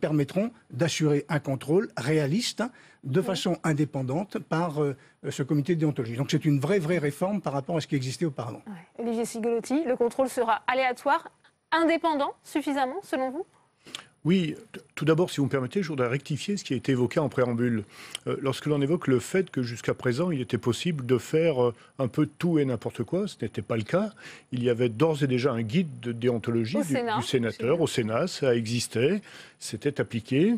permettront d'assurer un contrôle réaliste de façon indépendante par ce comité de déontologie. Donc c'est une vraie réforme par rapport à ce qui existait auparavant. Ouais. Olivier Cigolotti, le contrôle sera aléatoire, indépendant suffisamment, selon vous ? Oui, tout d'abord, si vous me permettez, je voudrais rectifier ce qui a été évoqué en préambule. Lorsque l'on évoque le fait que jusqu'à présent, il était possible de faire un peu tout et n'importe quoi, ce n'était pas le cas. Il y avait d'ores et déjà un guide de déontologie du sénateur au Sénat, ça existait, c'était appliqué.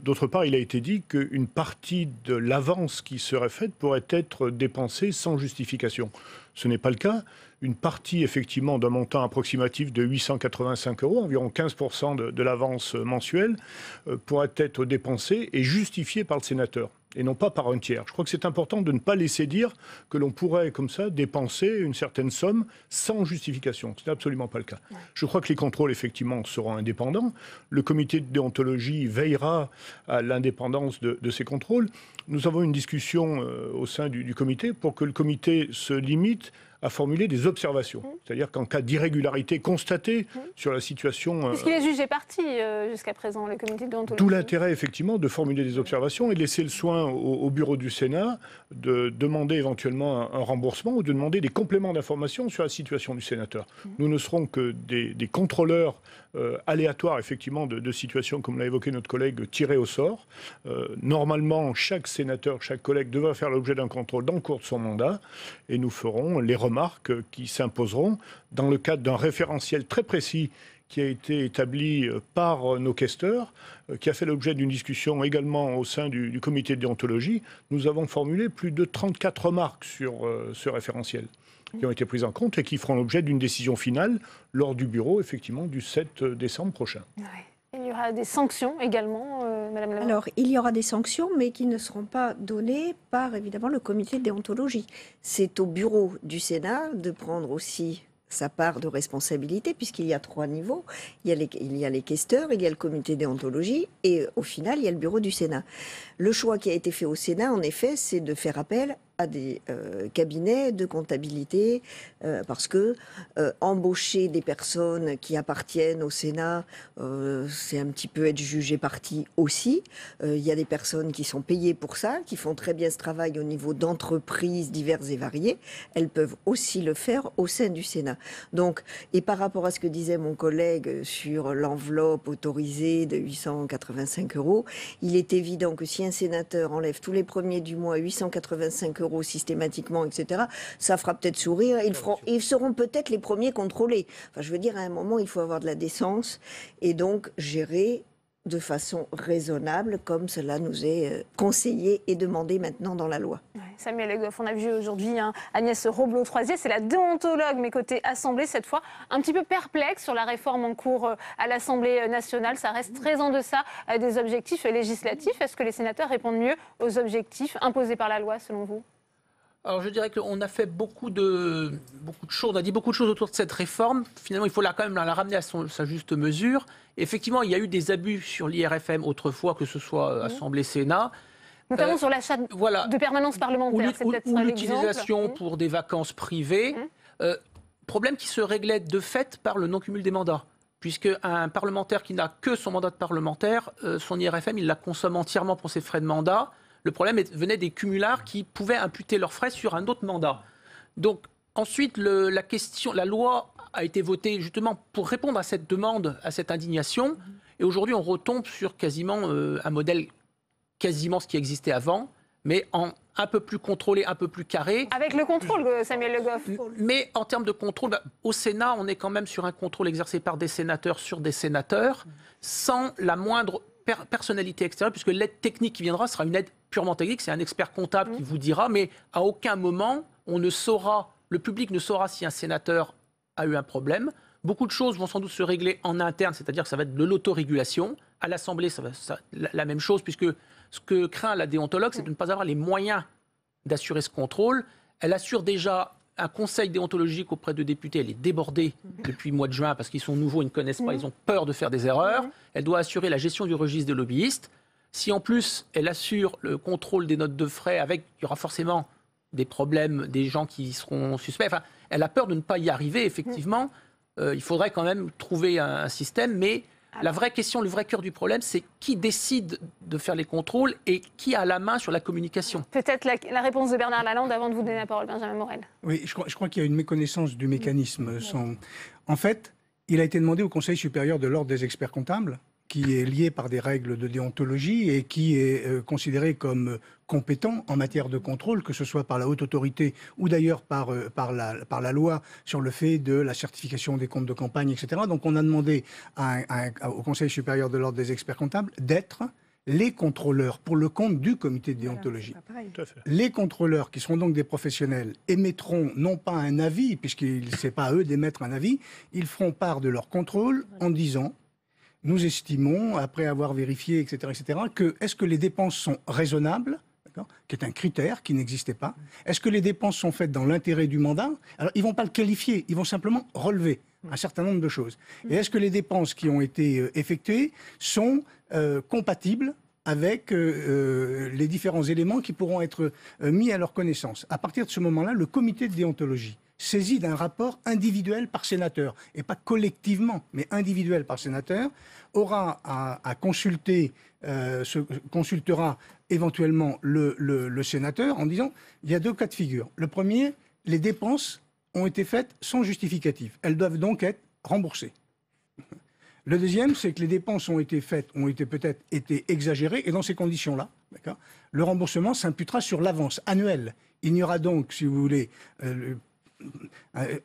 D'autre part, il a été dit qu'une partie de l'avance qui serait faite pourrait être dépensée sans justification. Ce n'est pas le cas. Une partie, effectivement, d'un montant approximatif de 885 €, environ 15% de l'avance mensuelle, pourrait être dépensée et justifiée par le sénateur, et non pas par un tiers. Je crois que c'est important de ne pas laisser dire que l'on pourrait, comme ça, dépenser une certaine somme sans justification. Ce n'est absolument pas le cas. Je crois que les contrôles, effectivement, seront indépendants. Le comité de déontologie veillera à l'indépendance de ces contrôles. Nous avons une discussion au sein du comité pour que le comité se limite à formuler des observations. C'est-à-dire qu'en cas d'irrégularité constatée sur la situation... Puisqu'il est jugé parti jusqu'à présent, le comité de déontologie. Tout l'intérêt, effectivement, de formuler des observations et de laisser le soin au bureau du Sénat de demander éventuellement un remboursement ou de demander des compléments d'information sur la situation du sénateur. Nous ne serons que des contrôleurs aléatoires, effectivement, de situations, comme l'a évoqué notre collègue, tirées au sort. Normalement, chaque sénateur, chaque collègue devra faire l'objet d'un contrôle dans le cours de son mandat et nous ferons les remarques qui s'imposeront dans le cadre d'un référentiel très précis qui a été établi par nos questeurs, qui a fait l'objet d'une discussion également au sein du comité de déontologie. Nous avons formulé plus de 34 remarques sur ce référentiel. qui ont été prises en compte et qui feront l'objet d'une décision finale lors du bureau, effectivement, du 7 décembre prochain. Ouais. Il y aura des sanctions également, Madame Lamar. Alors, il y aura des sanctions, mais qui ne seront pas données par, évidemment, le comité de déontologie. C'est au bureau du Sénat de prendre aussi sa part de responsabilité, puisqu'il y a 3 niveaux. Il y a les questeurs, il y a le comité déontologie, et au final, il y a le bureau du Sénat. Le choix qui a été fait au Sénat, en effet, c'est de faire appel à des cabinets de comptabilité, parce que embaucher des personnes qui appartiennent au Sénat, c'est un petit peu être jugé parti aussi. Il y a des personnes qui sont payées pour ça, qui font très bien ce travail au niveau d'entreprises diverses et variées. Elles peuvent aussi le faire au sein du Sénat. Donc, et par rapport à ce que disait mon collègue sur l'enveloppe autorisée de 885 €, il est évident que si un sénateur enlève tous les premiers du mois 885 € systématiquement, etc., ça fera peut-être sourire. Ils seront peut-être les premiers contrôlés. Enfin, je veux dire, à un moment, il faut avoir de la décence et donc gérer de façon raisonnable, comme cela nous est conseillé et demandé maintenant dans la loi. Ouais, Samuel Le Goff, on a vu aujourd'hui Agnès Roblot-Troisier, c'est la déontologue, mais côté Assemblée cette fois, un petit peu perplexe sur la réforme en cours à l'Assemblée nationale. Ça reste très en deçà des objectifs législatifs. Est-ce que les sénateurs répondent mieux aux objectifs imposés par la loi, selon vous ? Alors je dirais qu'on a fait beaucoup de choses, on a dit beaucoup de choses autour de cette réforme. Finalement, il faut quand même la ramener à sa juste mesure. Effectivement, il y a eu des abus sur l'IRFM autrefois, que ce soit Assemblée, Sénat. Notamment sur l'achat de permanence parlementaire, c'est peut-être ou l'utilisation pour des vacances privées. Problème qui se réglait de fait par le non-cumul des mandats. Puisque un parlementaire qui n'a que son mandat de parlementaire, son IRFM, il la consomme entièrement pour ses frais de mandat. Le problème venait des cumulards qui pouvaient imputer leurs frais sur un autre mandat. Donc ensuite, la loi a été votée justement pour répondre à cette demande, à cette indignation. Et aujourd'hui, on retombe sur quasiment un modèle, quasiment ce qui existait avant, mais un peu plus contrôlé, un peu plus carré. Avec le contrôle, Samuel Le Goff. Mais en termes de contrôle, au Sénat, on est quand même sur un contrôle exercé par des sénateurs sur des sénateurs, sans la moindre personnalité extérieure, puisque l'aide technique qui viendra sera une aide purement technique, c'est un expert comptable qui vous dira, mais à aucun moment, le public ne saura si un sénateur a eu un problème. Beaucoup de choses vont sans doute se régler en interne, c'est-à-dire que ça va être de l'autorégulation. À l'Assemblée, ça va la même chose, puisque ce que craint la déontologue, c'est de ne pas avoir les moyens d'assurer ce contrôle. Elle assure déjà un conseil déontologique auprès de députés. Elle est débordée depuis le mois de juin parce qu'ils sont nouveaux, ils ne connaissent pas, ils ont peur de faire des erreurs. Elle doit assurer la gestion du registre des lobbyistes. Si en plus, elle assure le contrôle des notes de frais, il y aura forcément des problèmes, des gens qui seront suspects. Enfin, elle a peur de ne pas y arriver, effectivement. Il faudrait quand même trouver un système, mais la vraie question, le vrai cœur du problème, c'est qui décide de faire les contrôles et qui a la main sur la communication. Peut-être la réponse de Bernard Lalande avant de vous donner la parole, Benjamin Morel. Oui, je crois qu'il y a une méconnaissance du mécanisme. En fait, il a été demandé au Conseil supérieur de l'ordre des experts comptables, qui est lié par des règles de déontologie et qui est considéré comme compétent en matière de contrôle, que ce soit par la haute autorité ou d'ailleurs par la loi sur le fait de la certification des comptes de campagne, etc. Donc on a demandé au Conseil supérieur de l'ordre des experts comptables d'être les contrôleurs pour le compte du comité de déontologie. Les contrôleurs, qui seront donc des professionnels, émettront non pas un avis, puisqu'il n'est pas à eux d'émettre un avis, ils feront part de leur contrôle en disant: nous estimons, après avoir vérifié, etc., que est-ce que les dépenses sont raisonnables, qui est un critère qui n'existait pas. Est-ce que les dépenses sont faites dans l'intérêt du mandat? Alors, ils ne vont pas le qualifier, ils vont simplement relever un certain nombre de choses. Et est-ce que les dépenses qui ont été effectuées sont compatibles avec les différents éléments qui pourront être mis à leur connaissance? À partir de ce moment-là, le comité de déontologie, saisi d'un rapport individuel par sénateur, et pas collectivement, mais individuel par sénateur, aura à consulter, consultera éventuellement le sénateur en disant: il y a 2 cas de figure. Le premier, les dépenses ont été faites sans justificatif. Elles doivent donc être remboursées. Le deuxième, c'est que les dépenses ont été peut-être été exagérées, et dans ces conditions-là, le remboursement s'imputera sur l'avance annuelle. Il n'y aura donc, si vous voulez,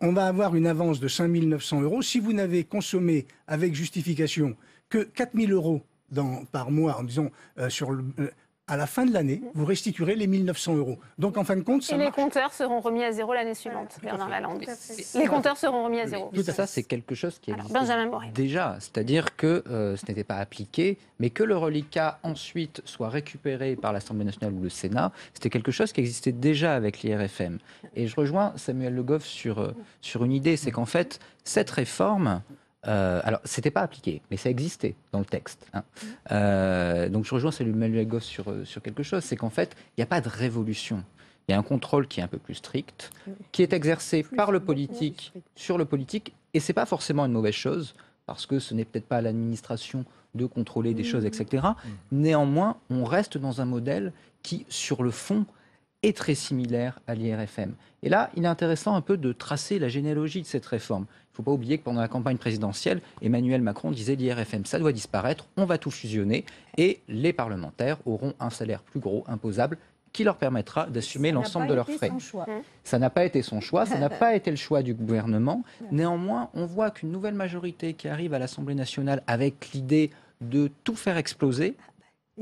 on va avoir une avance de 5 900 €. Si vous n'avez consommé avec justification que 4 000 € par mois, en disant à la fin de l'année, vous restituerez les 1 900 €. Donc, en fin de compte, ça Et les marche. compteurs seront remis à zéro l'année suivante, Bernard Lalande. Les compteurs seront remis à zéro. Tout ça, c'est quelque chose qui Alors, existe Benjamin Morel. déjà. C'est-à-dire que ce n'était pas appliqué, mais que le reliquat ensuite soit récupéré par l'Assemblée nationale ou le Sénat, c'était quelque chose qui existait déjà avec l'IRFM. Et je rejoins Samuel Le Goff sur une idée, c'est qu'en fait, cette réforme... alors, c'était pas appliqué, mais ça existait dans le texte. Hein. Donc, je rejoins Samuel Le Goff sur quelque chose, c'est qu'en fait, il n'y a pas de révolution. Il y a un contrôle qui est un peu plus strict, qui est exercé par le politique sur le politique, et c'est pas forcément une mauvaise chose, parce que ce n'est peut-être pas à l'administration de contrôler des choses, etc. Néanmoins, on reste dans un modèle qui, sur le fond, est très similaire à l'IRFM. Et là, il est intéressant un peu de tracer la généalogie de cette réforme. Il ne faut pas oublier que pendant la campagne présidentielle, Emmanuel Macron disait l'IRFM, ça doit disparaître, on va tout fusionner, et les parlementaires auront un salaire plus gros, imposable, qui leur permettra d'assumer l'ensemble de leurs frais. Ça n'a pas été son choix, ça n'a pas été le choix du gouvernement. Néanmoins, on voit qu'une nouvelle majorité qui arrive à l'Assemblée nationale avec l'idée de tout faire exploser,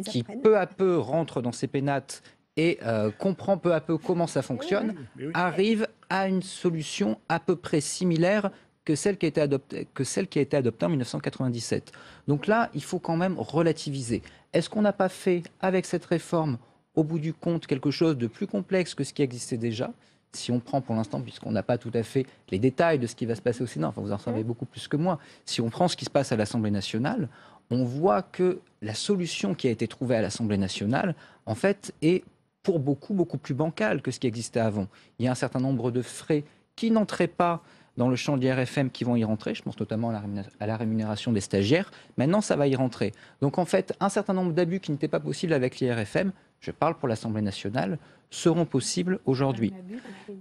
qui peu à peu rentre dans ses pénates et comprend peu à peu comment ça fonctionne, arrive à une solution à peu près similaire que celle qui a été adoptée en 1997. Donc là, il faut quand même relativiser. Est-ce qu'on n'a pas fait, avec cette réforme, au bout du compte, quelque chose de plus complexe que ce qui existait déjà? Si on prend pour l'instant, puisqu'on n'a pas tout à fait les détails de ce qui va se passer au Sénat, enfin vous en savez beaucoup plus que moi, si on prend ce qui se passe à l'Assemblée nationale, on voit que la solution qui a été trouvée à l'Assemblée nationale, en fait, est pour beaucoup plus bancale que ce qui existait avant. Il y a un certain nombre de frais qui n'entraient pas dans le champ de l'IRFM qui vont y rentrer. Je pense notamment à la rémunération des stagiaires. Maintenant, ça va y rentrer. Donc, en fait, un certain nombre d'abus qui n'étaient pas possibles avec l'IRFM, je parle pour l'Assemblée nationale, seront possibles aujourd'hui.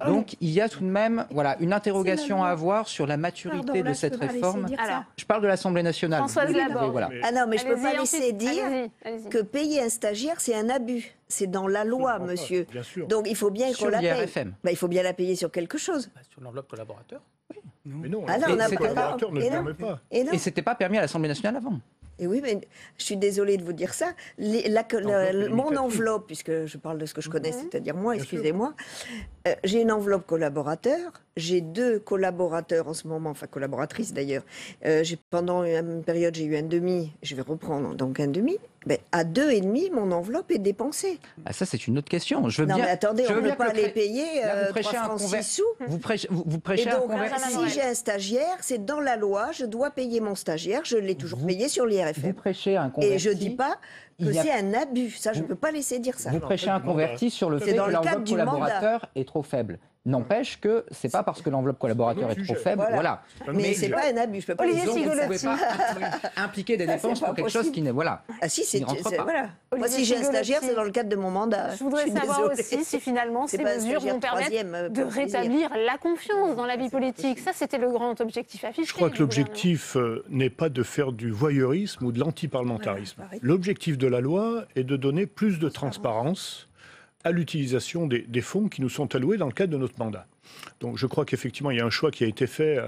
Donc, il y a tout de même une interrogation à avoir sur la maturité de cette réforme. Je parle de l'Assemblée nationale. Françoise Laborde. Voilà. Ah non, mais je ne peux pas laisser ensuite, dire allez-y. que payer un stagiaire, c'est un abus. C'est dans la loi, monsieur. Bien sûr. Donc, il faut bien Sur qu'on la paye. l'IRFM. Il faut bien la payer sur quelque chose. Sur l'enveloppe collaborateur. Mais non, Ah non, on n'a c'était pas. collaborateur ne Et non. permet pas. Et non. Et ce n'était pas permis à l'Assemblée nationale avant. Et oui, mais je suis désolée de vous dire ça. Mon enveloppe, puisque je parle de ce que je connais, c'est-à-dire moi, excusez-moi, j'ai une enveloppe collaborateur, j'ai 2 collaborateurs en ce moment, enfin collaboratrices d'ailleurs. Pendant une période, j'ai eu un demi, je vais reprendre donc un demi. Ben, à 2,5, mon enveloppe est dépensée. Ah, ça, c'est une autre question. Je veux Non, bien, mais attendez, je on veux ne bien peut pas que le les payer Là, vous 3 prêchez un francs 6 sous. Vous Et prêchez un donc, converti. si j'ai un stagiaire, c'est dans la loi, je dois payer mon stagiaire, je l'ai toujours payé sur l'IRFM. Vous prêchez un converti. Et je ne dis pas que il y a- c'est un abus. Ça, je ne peux pas laisser dire ça. Vous prêchez un converti sur le C'est fait dans que le cadre l'enveloppe du collaborateur est trop faible. N'empêche que c'est pas parce que l'enveloppe collaborateur est trop faible. Voilà. Mais c'est pas un abus. Je peux pas Olivier laisser dire Vous ne ça. pouvez pas impliquer des Ça, c'est dépenses pas pour quelque chose possible. qui n'est... Voilà. Ah si, c'est Il rentre pas. voilà. Moi, Olivier si j'ai un Cigolotti. stagiaire, c'est dans le cadre de mon mandat. Je voudrais suis savoir désolée. aussi si finalement C'est ces pas un mesures stagiaire vont permettre troisième, de pour plaisir. rétablir la confiance dans la vie politique. Ça, c'était le grand objectif affiché. Je crois que du gouvernement. l'objectif n'est pas de faire du voyeurisme ou de l'antiparlementarisme. L'objectif de la loi est de donner plus de transparence à l'utilisation des fonds qui nous sont alloués dans le cadre de notre mandat. Donc je crois qu'effectivement, il y a un choix qui a été fait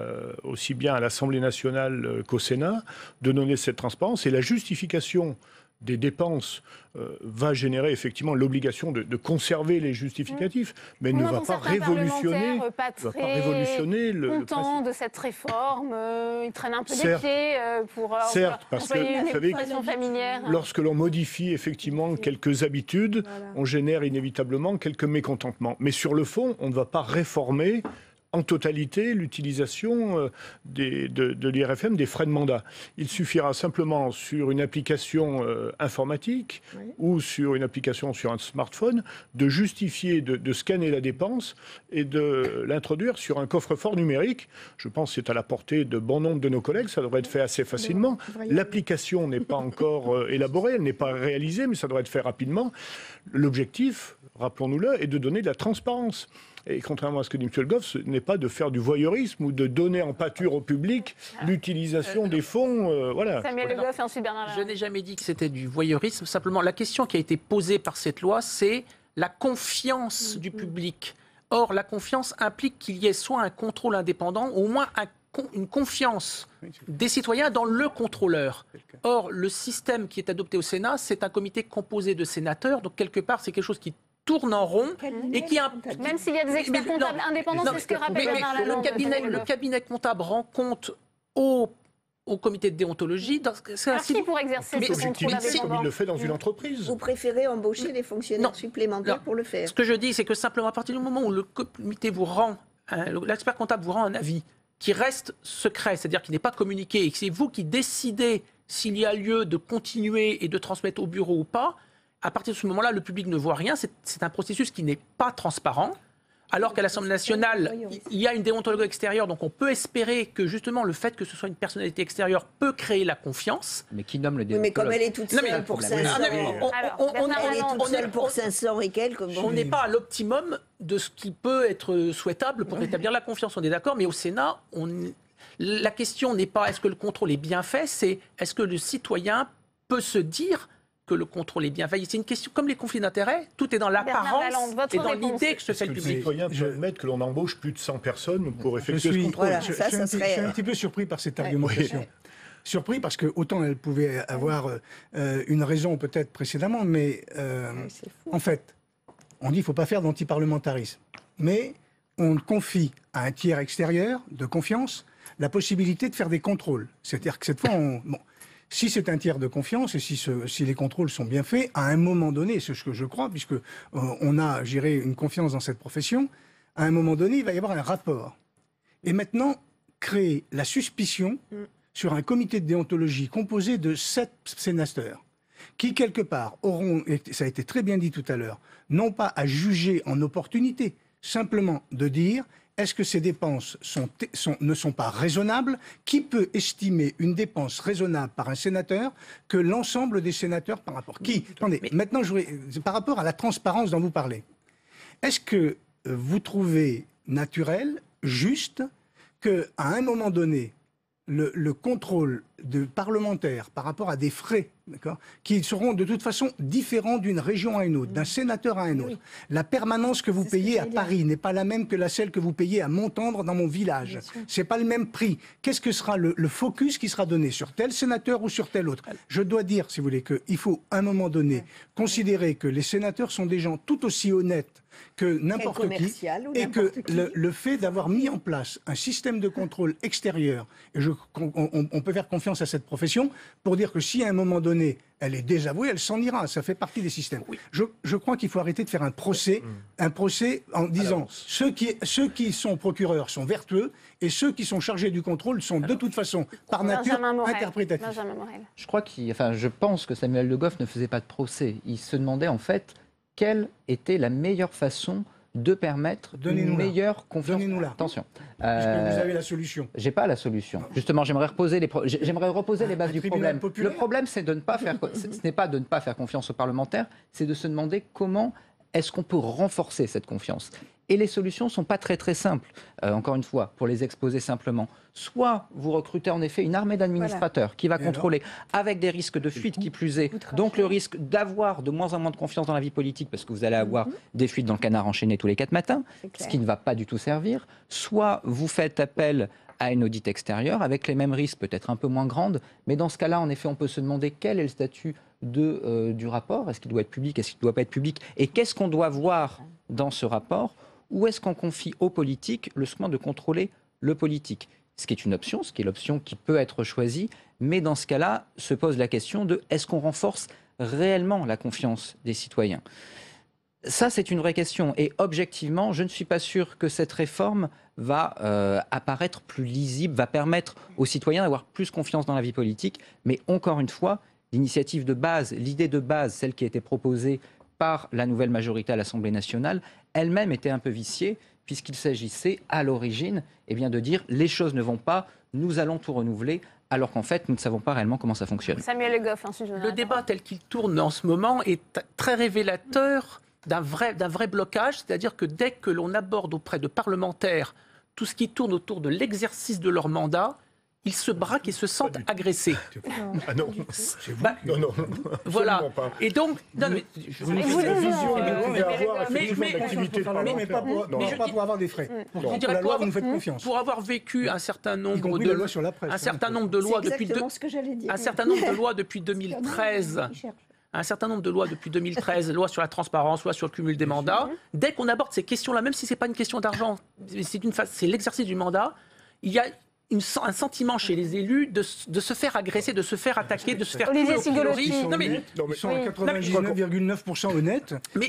aussi bien à l'Assemblée nationale qu'au Sénat de donner cette transparence. Et la justification des dépenses va générer effectivement l'obligation de conserver les justificatifs, mais ne va pas révolutionner, le content principe. de cette réforme, il traîne un peu Certes. les pieds pour Certes, parce que employer vous une savez, expression familière. lorsque l'on modifie effectivement quelques habitudes, on génère inévitablement quelques mécontentements. Mais sur le fond, on ne va pas réformer en totalité l'utilisation de l'IRFM, des frais de mandat. Il suffira simplement sur une application informatique ou sur une application sur un smartphone de justifier, de scanner la dépense et de l'introduire sur un coffre-fort numérique. Je pense que c'est à la portée de bon nombre de nos collègues, ça devrait être fait assez facilement. L'application n'est pas encore élaborée, elle n'est pas réalisée, mais ça devrait être fait rapidement. L'objectif, rappelons-nous-le, est de donner de la transparence. Et contrairement à ce que dit M. Le Goff, ce n'est pas de faire du voyeurisme ou de donner en pâture au public l'utilisation des fonds. Voilà. Samuel Le Goff et ensuite Bernard Je n'ai jamais dit que c'était du voyeurisme. Simplement, la question qui a été posée par cette loi, c'est la confiance du public. Or, la confiance implique qu'il y ait soit un contrôle indépendant, ou au moins un une confiance des citoyens dans le contrôleur. Or, le système qui est adopté au Sénat, c'est un comité composé de sénateurs, donc quelque part, c'est quelque chose qui tourne en rond et qui a... Même s'il y a des experts comptables indépendants, c'est ce que rappelle Bernard Lalande. Le cabinet comptable rend compte au comité de déontologie. Alors qui pour exercer ce contrôle indépendant? Il le fait dans une entreprise. Vous préférez embaucher des fonctionnaires supplémentaires pour le faire? Ce que je dis, c'est que simplement à partir du moment où le comité vous rend, l'expert comptable vous rend un avis qui reste secret, c'est-à-dire qui n'est pas communiqué, et que c'est vous qui décidez s'il y a lieu de continuer et de transmettre au bureau ou pas, à partir de ce moment-là, le public ne voit rien. C'est un processus qui n'est pas transparent. Alors qu'à l'Assemblée nationale, il y a une déontologie extérieure, donc on peut espérer que justement le fait que ce soit une personnalité extérieure peut créer la confiance. Mais qui nomme le déontologue? Mais comme elle est toute seule pour 500, elle est toute seule pour 500 et quelques. On n'est pas à l'optimum de ce qui peut être souhaitable pour rétablir la confiance, on est d'accord, mais au Sénat, la question n'est pas est-ce que le contrôle est bien fait, c'est est-ce que le citoyen peut se dire que le contrôle est bien fait. C'est une question, comme les conflits d'intérêts, tout est dans l'apparence et dans l'idée que se fait le public. Les citoyens peuvent admettre que l'on embauche plus de 100 personnes pour effectuer ce contrôle. Je suis un petit peu surpris par cette argumentation. Surpris parce que autant elle pouvait avoir une raison peut-être précédemment, mais en fait, on dit qu'il ne faut pas faire d'antiparlementarisme. Mais on confie à un tiers extérieur de confiance la possibilité de faire des contrôles. C'est-à-dire que cette fois, si c'est un tiers de confiance et si les contrôles sont bien faits, à un moment donné, c'est ce que je crois, puisque on a, j'irai, une confiance dans cette profession, à un moment donné, il va y avoir un rapport. Et maintenant, créer la suspicion sur un comité de déontologie composé de 7 sénateurs, qui, quelque part, auront, et ça a été très bien dit tout à l'heure, non pas à juger en opportunité, simplement de dire... Est-ce que ces dépenses ne sont pas raisonnables? Qui peut estimer une dépense raisonnable par un sénateur que l'ensemble des sénateurs par rapport qui? Attendez, maintenant, par rapport à la transparence dont vous parlez, est-ce que vous trouvez naturel, juste, qu'à un moment donné, le contrôle de parlementaires par rapport à des frais, qui seront de toute façon différents d'une région à une autre, d'un sénateur à un autre. La permanence que vous payez à Paris n'est pas la même que celle que vous payez à Montendre dans mon village. C'est pas le même prix. Qu'est-ce que sera le focus qui sera donné sur tel sénateur ou sur tel autre? Je dois dire, si vous voulez, qu'il faut à un moment donné considérer que les sénateurs sont des gens tout aussi honnêtes que n'importe qui, et que le fait d'avoir mis en place un système de contrôle extérieur, et on peut faire confiance à cette profession pour dire que si à un moment donné elle est désavouée, elle s'en ira, ça fait partie des systèmes. Je crois qu'il faut arrêter de faire un procès en disant ceux qui sont procureurs sont vertueux et ceux qui sont chargés du contrôle sont de toute façon par nature interprétatifs. Je pense que Samuel Le Goff ne faisait pas de procès, il se demandait en fait quelle était la meilleure façon de permettre une meilleure confiance. Donnez-nous-la. Attention. Vous avez la solution. J'ai pas la solution. Justement, j'aimerais reposer les bases du problème. Le problème, c'est de ne pas faire, ce n'est pas de ne pas faire confiance aux parlementaires, c'est de se demander comment est-ce qu'on peut renforcer cette confiance. Et les solutions ne sont pas très très simples, encore une fois, pour les exposer simplement. Soit vous recrutez en effet une armée d'administrateurs qui va contrôler avec des risques de fuite qui plus est, donc le risque d'avoir de moins en moins de confiance dans la vie politique parce que vous allez avoir des fuites dans le canard enchaîné tous les 4 matins, ce qui ne va pas du tout servir. Soit vous faites appel à une audit extérieure avec les mêmes risques, peut-être un peu moins grandes, mais dans ce cas-là, en effet, on peut se demander quel est le statut du rapport. Est-ce qu'il doit être public? Est-ce qu'il ne doit pas être public? Et qu'est-ce qu'on doit voir dans ce rapport? Ou est-ce qu'on confie aux politiques le soin de contrôler le politique? Ce qui est une option, ce qui est l'option qui peut être choisie, mais dans ce cas-là, se pose la question de est-ce qu'on renforce réellement la confiance des citoyens? Ça, c'est une vraie question. Et objectivement, je ne suis pas sûr que cette réforme va apparaître plus lisible, va permettre aux citoyens d'avoir plus confiance dans la vie politique. Mais encore une fois, l'initiative de base, l'idée de base, celle qui a été proposée par la nouvelle majorité à l'Assemblée nationale, elle-même était un peu viciée, puisqu'il s'agissait à l'origine de dire les choses ne vont pas, nous allons tout renouveler, alors qu'en fait, nous ne savons pas réellement comment ça fonctionne. Samuel Le Goff, ensuite. Le débat tel qu'il tourne en ce moment est très révélateur d'un vrai blocage, c'est-à-dire que dès que l'on aborde auprès de parlementaires tout ce qui tourne autour de l'exercice de leur mandat, ils se braquent et se sentent agressés. Ah non, bah, non. Voilà. Pas. Et donc, non, mais, vous nous faites la vision que vous pouvez avoir effectivement d'activité parlementaire, mais pas pour avoir des frais. Pour la loi, vous nous faites confiance. Pour avoir vécu un certain nombre de la loi sur la presse, un certain nombre de lois depuis un certain nombre de lois depuis 2013. Un certain nombre de lois depuis 2013, loi sur la transparence, loi sur le cumul des mandats. Dès qu'on aborde ces questions-là, même si c'est pas une question d'argent, c'est l'exercice du mandat, il y a un sentiment chez les élus de se faire agresser, de se faire attaquer, de se faire tuer au pilori. Ils sont à 99,9% honnêtes. Mais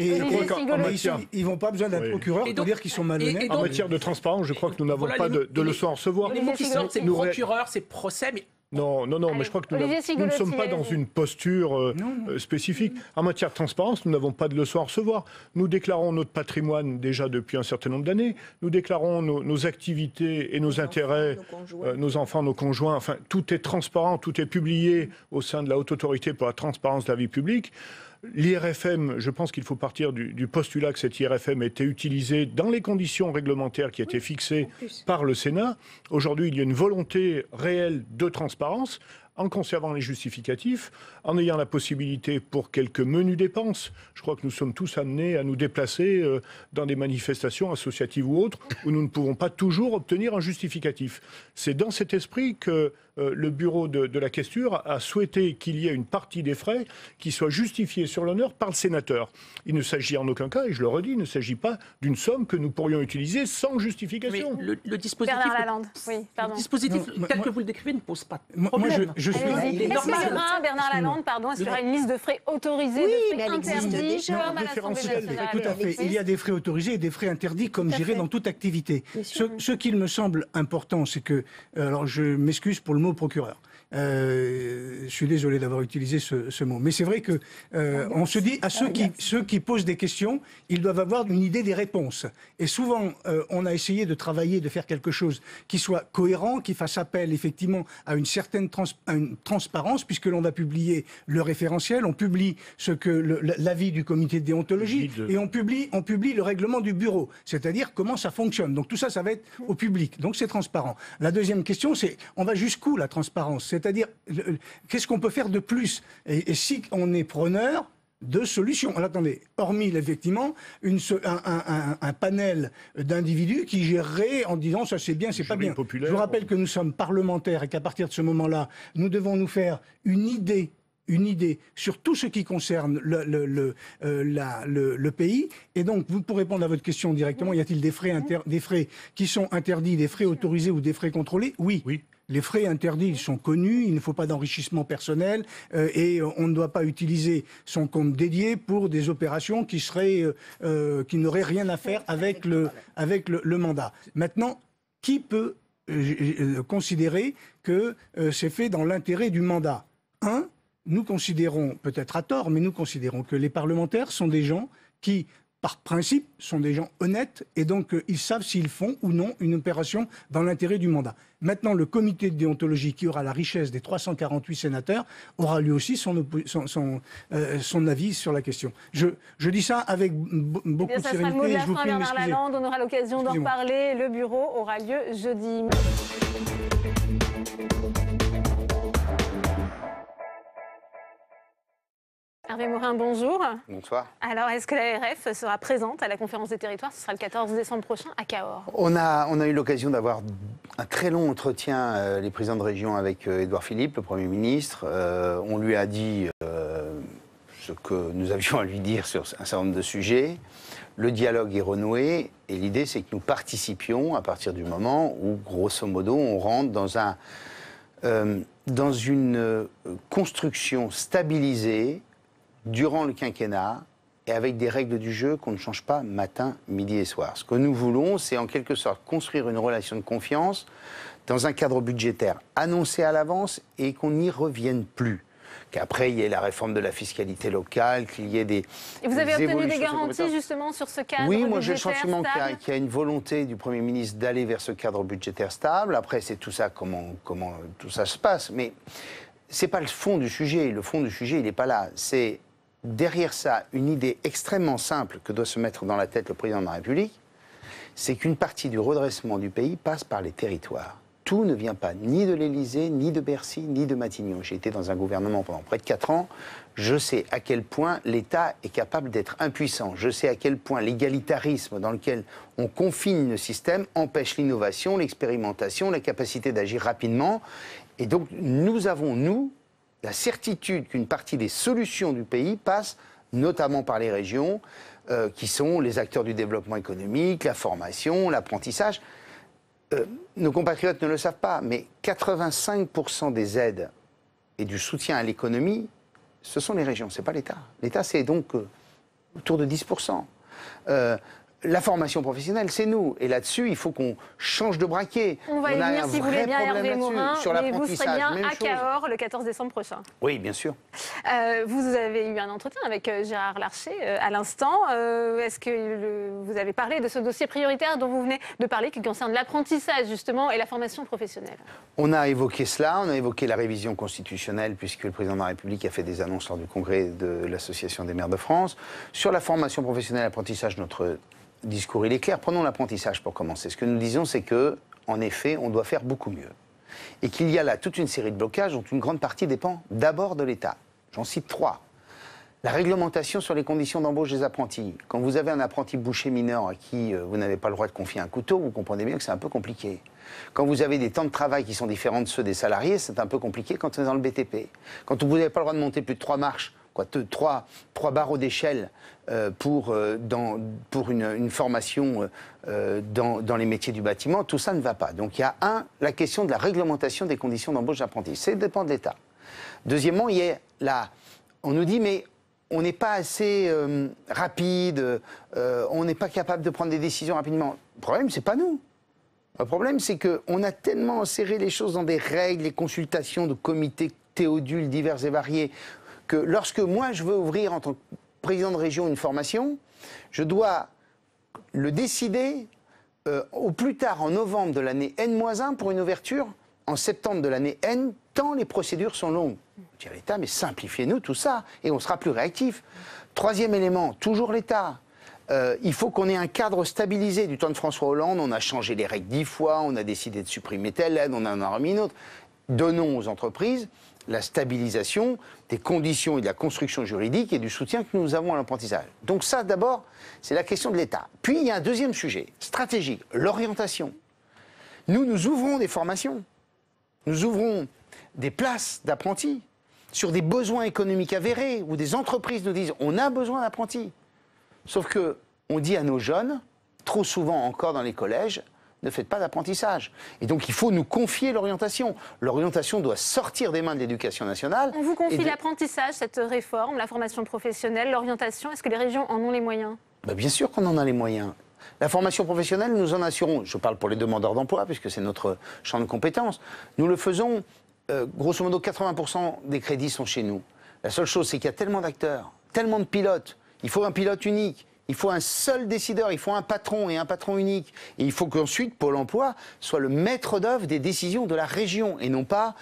ils n'ont pas besoin d'un procureur pour dire qu'ils sont malhonnêtes. En matière de transparence, je crois que nous n'avons pas de leçons à recevoir. Les mots qui sortent, c'est procureur, c'est procès, mais... Non, mais je crois que nous ne sommes pas dans une posture spécifique. En matière de transparence, nous n'avons pas de leçons à recevoir. Nous déclarons notre patrimoine déjà depuis un certain nombre d'années. Nous déclarons nos activités et nos intérêts, nos enfants, nos conjoints. Enfin, tout est transparent, tout est publié au sein de la Haute Autorité pour la transparence de la vie publique. L'IRFM, je pense qu'il faut partir du postulat que cet IRFM a été utilisé dans les conditions réglementaires qui étaient fixées par le Sénat. Aujourd'hui, il y a une volonté réelle de transparence en conservant les justificatifs, en ayant la possibilité pour quelques menues dépenses. Je crois que nous sommes tous amenés à nous déplacer dans des manifestations associatives ou autres où nous ne pouvons pas toujours obtenir un justificatif. C'est dans cet esprit que le bureau de la questure a souhaité qu'il y ait une partie des frais qui soit justifiée sur l'honneur par le sénateur. Il ne s'agit en aucun cas, et je le redis, il ne s'agit pas d'une somme que nous pourrions utiliser sans justification. Mais le dispositif, le dispositif tel que vous le décrivez ne pose pas de problème. Est-ce qu'il y aura, Bernard Lalande, est-ce qu'il y aura une liste de frais autorisés, de frais interdits comme à l'Assemblée nationale? Tout à fait. Il y a des frais autorisés et des frais interdits, comme j'irai dans toute activité. Ce qu'il me semble important, c'est que, alors je m'excuse pour le mot procureur. Je suis désolé d'avoir utilisé ce mot. Mais c'est vrai que on se dit à ceux qui posent des questions, ils doivent avoir une idée des réponses. Et souvent, on a essayé de travailler, de faire quelque chose qui soit cohérent, qui fasse appel effectivement à une certaine transparence, puisque l'on va publier le référentiel, on publie l'avis du comité de déontologie et on publie le règlement du bureau, c'est-à-dire comment ça fonctionne. Donc tout ça, ça va être au public. Donc c'est transparent. La deuxième question, c'est on va jusqu'où la transparence? C'est-à-dire, qu'est-ce qu'on peut faire de plus et si on est preneur de solutions. Alors, attendez, hormis effectivement un panel d'individus qui géreraient en disant ça c'est bien, c'est pas bien. Je vous rappelle que nous sommes parlementaires et qu'à partir de ce moment-là, nous devons nous faire une idée sur tout ce qui concerne le pays. Et donc, pour répondre à votre question directement, y a-t-il des frais qui sont interdits, des frais autorisés ou des frais contrôlés? Oui. Les frais interdits, ils sont connus, il ne faut pas d'enrichissement personnel et on ne doit pas utiliser son compte dédié pour des opérations qui n'auraient rien à faire avec le mandat. Maintenant, qui peut considérer que c'est fait dans l'intérêt du mandat? Nous considérons, peut-être à tort, mais nous considérons que les parlementaires sont des gens qui, par principe, sont des gens honnêtes et donc ils savent s'ils font ou non une opération dans l'intérêt du mandat. Maintenant, le comité de déontologie qui aura la richesse des 348 sénateurs aura lui aussi son avis sur la question. Je dis ça avec beaucoup de sérénité. Ça sera le mot de la fin, Bernard Lalande. On aura l'occasion d'en reparler. Le bureau aura lieu jeudi. Hervé Morin, bonjour. Bonsoir. Alors, est-ce que la RF sera présente à la conférence des territoires? Ce sera le 14 décembre prochain à Cahors. On a eu l'occasion d'avoir un très long entretien, les présidents de région, avec Édouard Philippe, le Premier ministre. On lui a dit ce que nous avions à lui dire sur un certain nombre de sujets. Le dialogue est renoué et l'idée, c'est que nous participions à partir du moment où, grosso modo, on rentre dans une construction stabilisée durant le quinquennat et avec des règles du jeu qu'on ne change pas matin, midi et soir. Ce que nous voulons, c'est en quelque sorte construire une relation de confiance dans un cadre budgétaire annoncé à l'avance et qu'on n'y revienne plus. Qu'après, il y ait la réforme de la fiscalité locale, qu'il y ait des Et vous avez obtenu des garanties justement sur ce cadre budgétaire? Oui, moi j'ai le sentiment qu'il y a une volonté du Premier ministre d'aller vers ce cadre budgétaire stable. Après, c'est tout ça, comment tout ça se passe. Mais ce n'est pas le fond du sujet. Le fond du sujet, il n'est pas là. C'est derrière ça une idée extrêmement simple que doit se mettre dans la tête le président de la République, c'est qu'une partie du redressement du pays passe par les territoires. tout ne vient pas ni de l'Élysée, ni de Bercy, ni de Matignon. J'ai été dans un gouvernement pendant près de 4 ans. Je sais à quel point l'État est capable d'être impuissant. Je sais à quel point l'égalitarisme dans lequel on confine le système empêche l'innovation, l'expérimentation, la capacité d'agir rapidement. Et donc, nous avons, nous, la certitude qu'une partie des solutions du pays passe notamment par les régions, qui sont les acteurs du développement économique, la formation, l'apprentissage. Nos compatriotes ne le savent pas, mais 85% des aides et du soutien à l'économie, ce sont les régions, ce n'est pas l'État. L'État, c'est donc autour de 10%. La formation professionnelle, c'est nous. Et là-dessus, il faut qu'on change de braquet. On va y venir, si vous voulez bien, Hervé Morin, mais vous serez bien à Cahors le 14 décembre prochain. Oui, bien sûr. Vous avez eu un entretien avec Gérard Larcher à l'instant. Est-ce que vous avez parlé de ce dossier prioritaire dont vous venez de parler, qui concerne l'apprentissage, justement, et la formation professionnelle? On a évoqué cela, on a évoqué la révision constitutionnelle, puisque le président de la République a fait des annonces lors du congrès de l'Association des maires de France. Sur la formation professionnelle et l'apprentissage, notre discours, il est clair. Prenons l'apprentissage pour commencer. Ce que nous disons, c'est que, en effet, on doit faire beaucoup mieux. Et qu'il y a là toute une série de blocages dont une grande partie dépend d'abord de l'État. J'en cite 3. La réglementation sur les conditions d'embauche des apprentis. Quand vous avez un apprenti boucher mineur à qui vous n'avez pas le droit de confier un couteau, vous comprenez bien que c'est un peu compliqué. Quand vous avez des temps de travail qui sont différents de ceux des salariés, c'est un peu compliqué quand on est dans le BTP. Quand vous n'avez pas le droit de monter plus de 3 marches, trois barreaux d'échelle pour une formation dans les métiers du bâtiment, tout ça ne va pas. Donc il y a la question de la réglementation des conditions d'embauche d'apprentis. Ça dépend de l'État. Deuxièmement, il y a on nous dit mais on n'est pas assez rapide, on n'est pas capable de prendre des décisions rapidement. Le problème, c'est pas nous. Le problème, c'est qu'on a tellement serré les choses dans des règles, les consultations de comités théodules divers et variés, que lorsque moi je veux ouvrir en tant que président de région une formation, je dois le décider au plus tard en novembre de l'année N-1 pour une ouverture en septembre de l'année N, tant les procédures sont longues. Je dis à l'État, mais simplifiez-nous tout ça et on sera plus réactif. Troisième élément, toujours l'État. Il faut qu'on ait un cadre stabilisé. Du temps de François Hollande, on a changé les règles 10 fois, on a décidé de supprimer telle aide, on en a remis une autre. Donnons aux entreprises la stabilisation des conditions et de la construction juridique et du soutien que nous avons à l'apprentissage. Donc ça, d'abord, c'est la question de l'État. Puis, il y a un deuxième sujet, stratégique, l'orientation. Nous ouvrons des formations, nous ouvrons des places d'apprentis sur des besoins économiques avérés, où des entreprises nous disent « on a besoin d'apprentis ». Sauf qu'on dit à nos jeunes, trop souvent encore dans les collèges, ne faites pas d'apprentissage. Et donc, il faut nous confier l'orientation. L'orientation doit sortir des mains de l'éducation nationale. On vous confie l'apprentissage, cette réforme, la formation professionnelle, l'orientation. Est-ce que les régions en ont les moyens? Bien sûr qu'on en a les moyens. La formation professionnelle, nous en assurons. Je parle pour les demandeurs d'emploi, puisque c'est notre champ de compétences. Nous le faisons, grosso modo, 80% des crédits sont chez nous. La seule chose, c'est qu'il y a tellement d'acteurs, tellement de pilotes. Il faut un pilote unique. Il faut un seul décideur, il faut un patron et un patron unique. Et il faut qu'ensuite Pôle emploi soit le maître d'œuvre des décisions de la région et non pas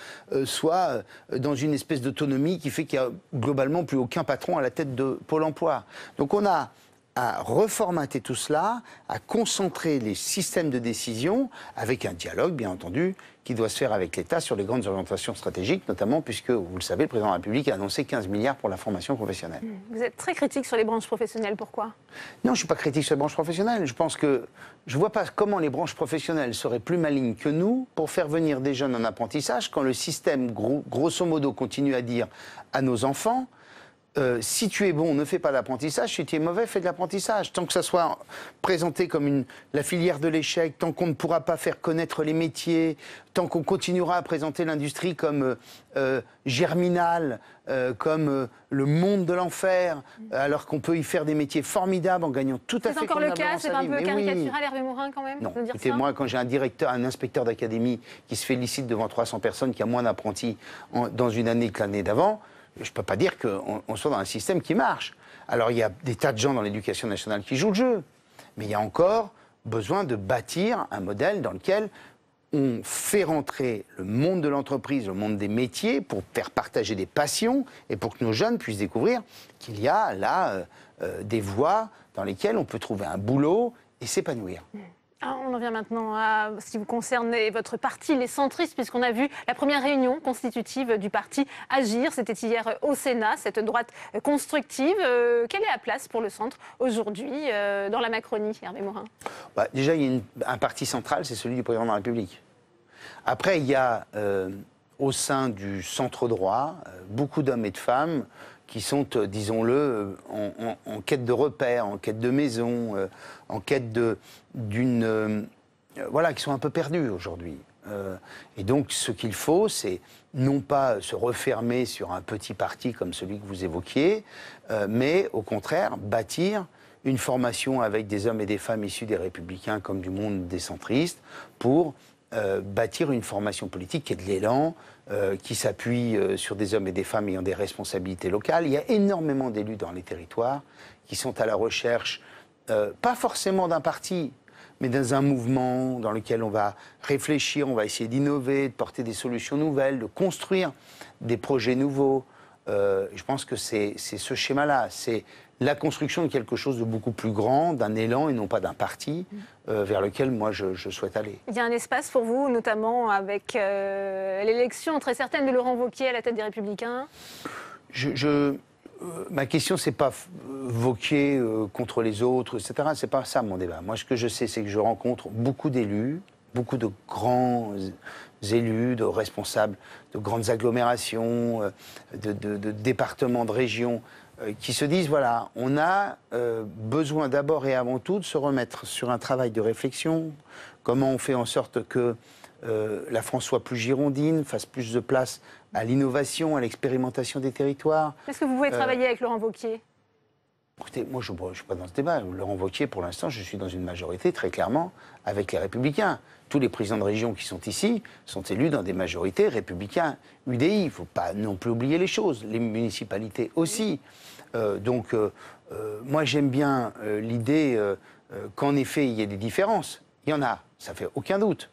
soit dans une espèce d'autonomie qui fait qu'il n'y a globalement plus aucun patron à la tête de Pôle emploi. Donc on a à reformater tout cela, à concentrer les systèmes de décision avec un dialogue, bien entendu, qui doit se faire avec l'État sur les grandes orientations stratégiques, notamment puisque, vous le savez, le président de la République a annoncé 15 milliards pour la formation professionnelle. Vous êtes très critique sur les branches professionnelles, pourquoi? Non, je ne suis pas critique sur les branches professionnelles. Je pense que je ne vois pas comment les branches professionnelles seraient plus malignes que nous pour faire venir des jeunes en apprentissage quand le système, grosso modo, continue à dire à nos enfants si tu es bon, ne fais pas d'apprentissage, si tu es mauvais, fais de l'apprentissage. Tant que ça soit présenté comme la filière de l'échec, tant qu'on ne pourra pas faire connaître les métiers, tant qu'on continuera à présenter l'industrie comme germinale, comme le monde de l'enfer, alors qu'on peut y faire des métiers formidables en gagnant tout à fait convenablement sa vie. C'est encore le cas, c'est un peu caricatural, Hervé Morin, quand même? Non, écoutez, moi, quand j'ai un inspecteur d'académie qui se félicite devant 300 personnes, qui a moins d'apprentis dans une année que l'année d'avant, je ne peux pas dire qu'on soit dans un système qui marche. Alors, il y a des tas de gens dans l'éducation nationale qui jouent le jeu. Mais il y a encore besoin de bâtir un modèle dans lequel on fait rentrer le monde de l'entreprise, le monde des métiers, pour faire partager des passions et pour que nos jeunes puissent découvrir qu'il y a là des voies dans lesquelles on peut trouver un boulot et s'épanouir. On en vient maintenant à ce qui vous concerne et votre parti, les centristes, puisqu'on a vu la première réunion constitutive du parti Agir. C'était hier au Sénat, cette droite constructive. Quelle est la place pour le centre aujourd'hui dans la Macronie, Hervé Morin? Déjà, il y a un parti central, c'est celui du président de la République. Après, il y a au sein du centre droit beaucoup d'hommes et de femmes qui sont, disons-le, en quête de repères, en quête de maison, en quête voilà, qui sont un peu perdus aujourd'hui. Et donc, ce qu'il faut, c'est non pas se refermer sur un petit parti comme celui que vous évoquiez, mais au contraire, bâtir une formation avec des hommes et des femmes issus des Républicains comme du monde des centristes pour bâtir une formation politique qui ait de l'élan, qui s'appuie sur des hommes et des femmes ayant des responsabilités locales. Il y a énormément d'élus dans les territoires qui sont à la recherche, pas forcément d'un parti, mais dans un mouvement dans lequel on va réfléchir, on va essayer d'innover, de porter des solutions nouvelles, de construire des projets nouveaux. Je pense que c'est ce schéma-là, c'est la construction de quelque chose de beaucoup plus grand, d'un élan et non pas d'un parti vers lequel moi je souhaite aller. Il y a un espace pour vous, notamment avec l'élection très certaine de Laurent Wauquiez à la tête des Républicains? Ma question, c'est pas Wauquiez contre les autres, etc. C'est pas ça mon débat. Moi, ce que je sais, c'est que je rencontre beaucoup d'élus, beaucoup de grands élus, de responsables de grandes agglomérations, de départements, de régions, qui se disent, voilà, on a besoin d'abord et avant tout de se remettre sur un travail de réflexion. Comment on fait en sorte que la France soit plus girondine, fasse plus de place à l'innovation, à l'expérimentation des territoires. Est-ce que vous pouvez travailler avec Laurent Wauquiez? Écoutez, moi je ne suis pas dans ce débat. Laurent Wauquiez, pour l'instant, je suis dans une majorité très clairement avec les Républicains. Tous les présidents de région qui sont ici sont élus dans des majorités républicains. UDI, il ne faut pas non plus oublier les choses. Les municipalités aussi. Moi j'aime bien l'idée qu'en effet il y ait des différences. Il y en a, ça fait aucun doute.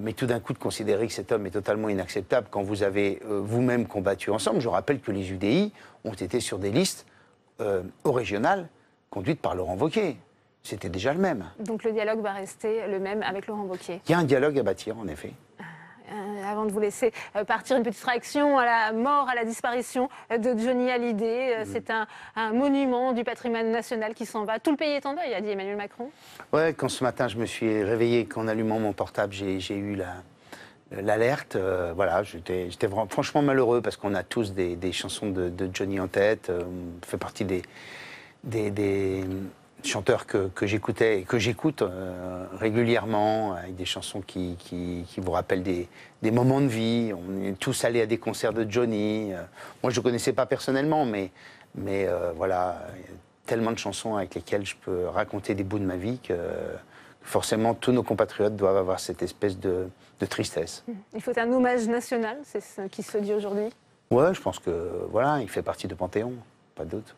Mais tout d'un coup de considérer que cet homme est totalement inacceptable quand vous avez vous-même combattu ensemble. Je rappelle que les UDI ont été sur des listes au régional conduites par Laurent Wauquiez. C'était déjà le même. Donc le dialogue va rester le même avec Laurent Wauquiez? Il y a un dialogue à bâtir, en effet. Avant de vous laisser partir, une petite réaction à la mort, à la disparition de Johnny Hallyday. C'est un monument du patrimoine national qui s'en va. Tout le pays est en deuil, a dit Emmanuel Macron. Ouais, quand ce matin je me suis réveillé, qu'en allumant mon portable, j'ai eu l'alerte. Voilà, j'étais franchement malheureux parce qu'on a tous des chansons de Johnny en tête. On fait partie des chanteurs que j'écoutais et que j'écoute régulièrement, avec des chansons qui vous rappellent des moments de vie. On est tous allés à des concerts de Johnny. Moi, je ne le connaissais pas personnellement, mais voilà, il y a tellement de chansons avec lesquelles je peux raconter des bouts de ma vie que forcément tous nos compatriotes doivent avoir cette espèce de tristesse. Il faut un hommage national, c'est ce qui se dit aujourd'hui? Ouais, je pense que voilà, il fait partie de Panthéon, pas de doute.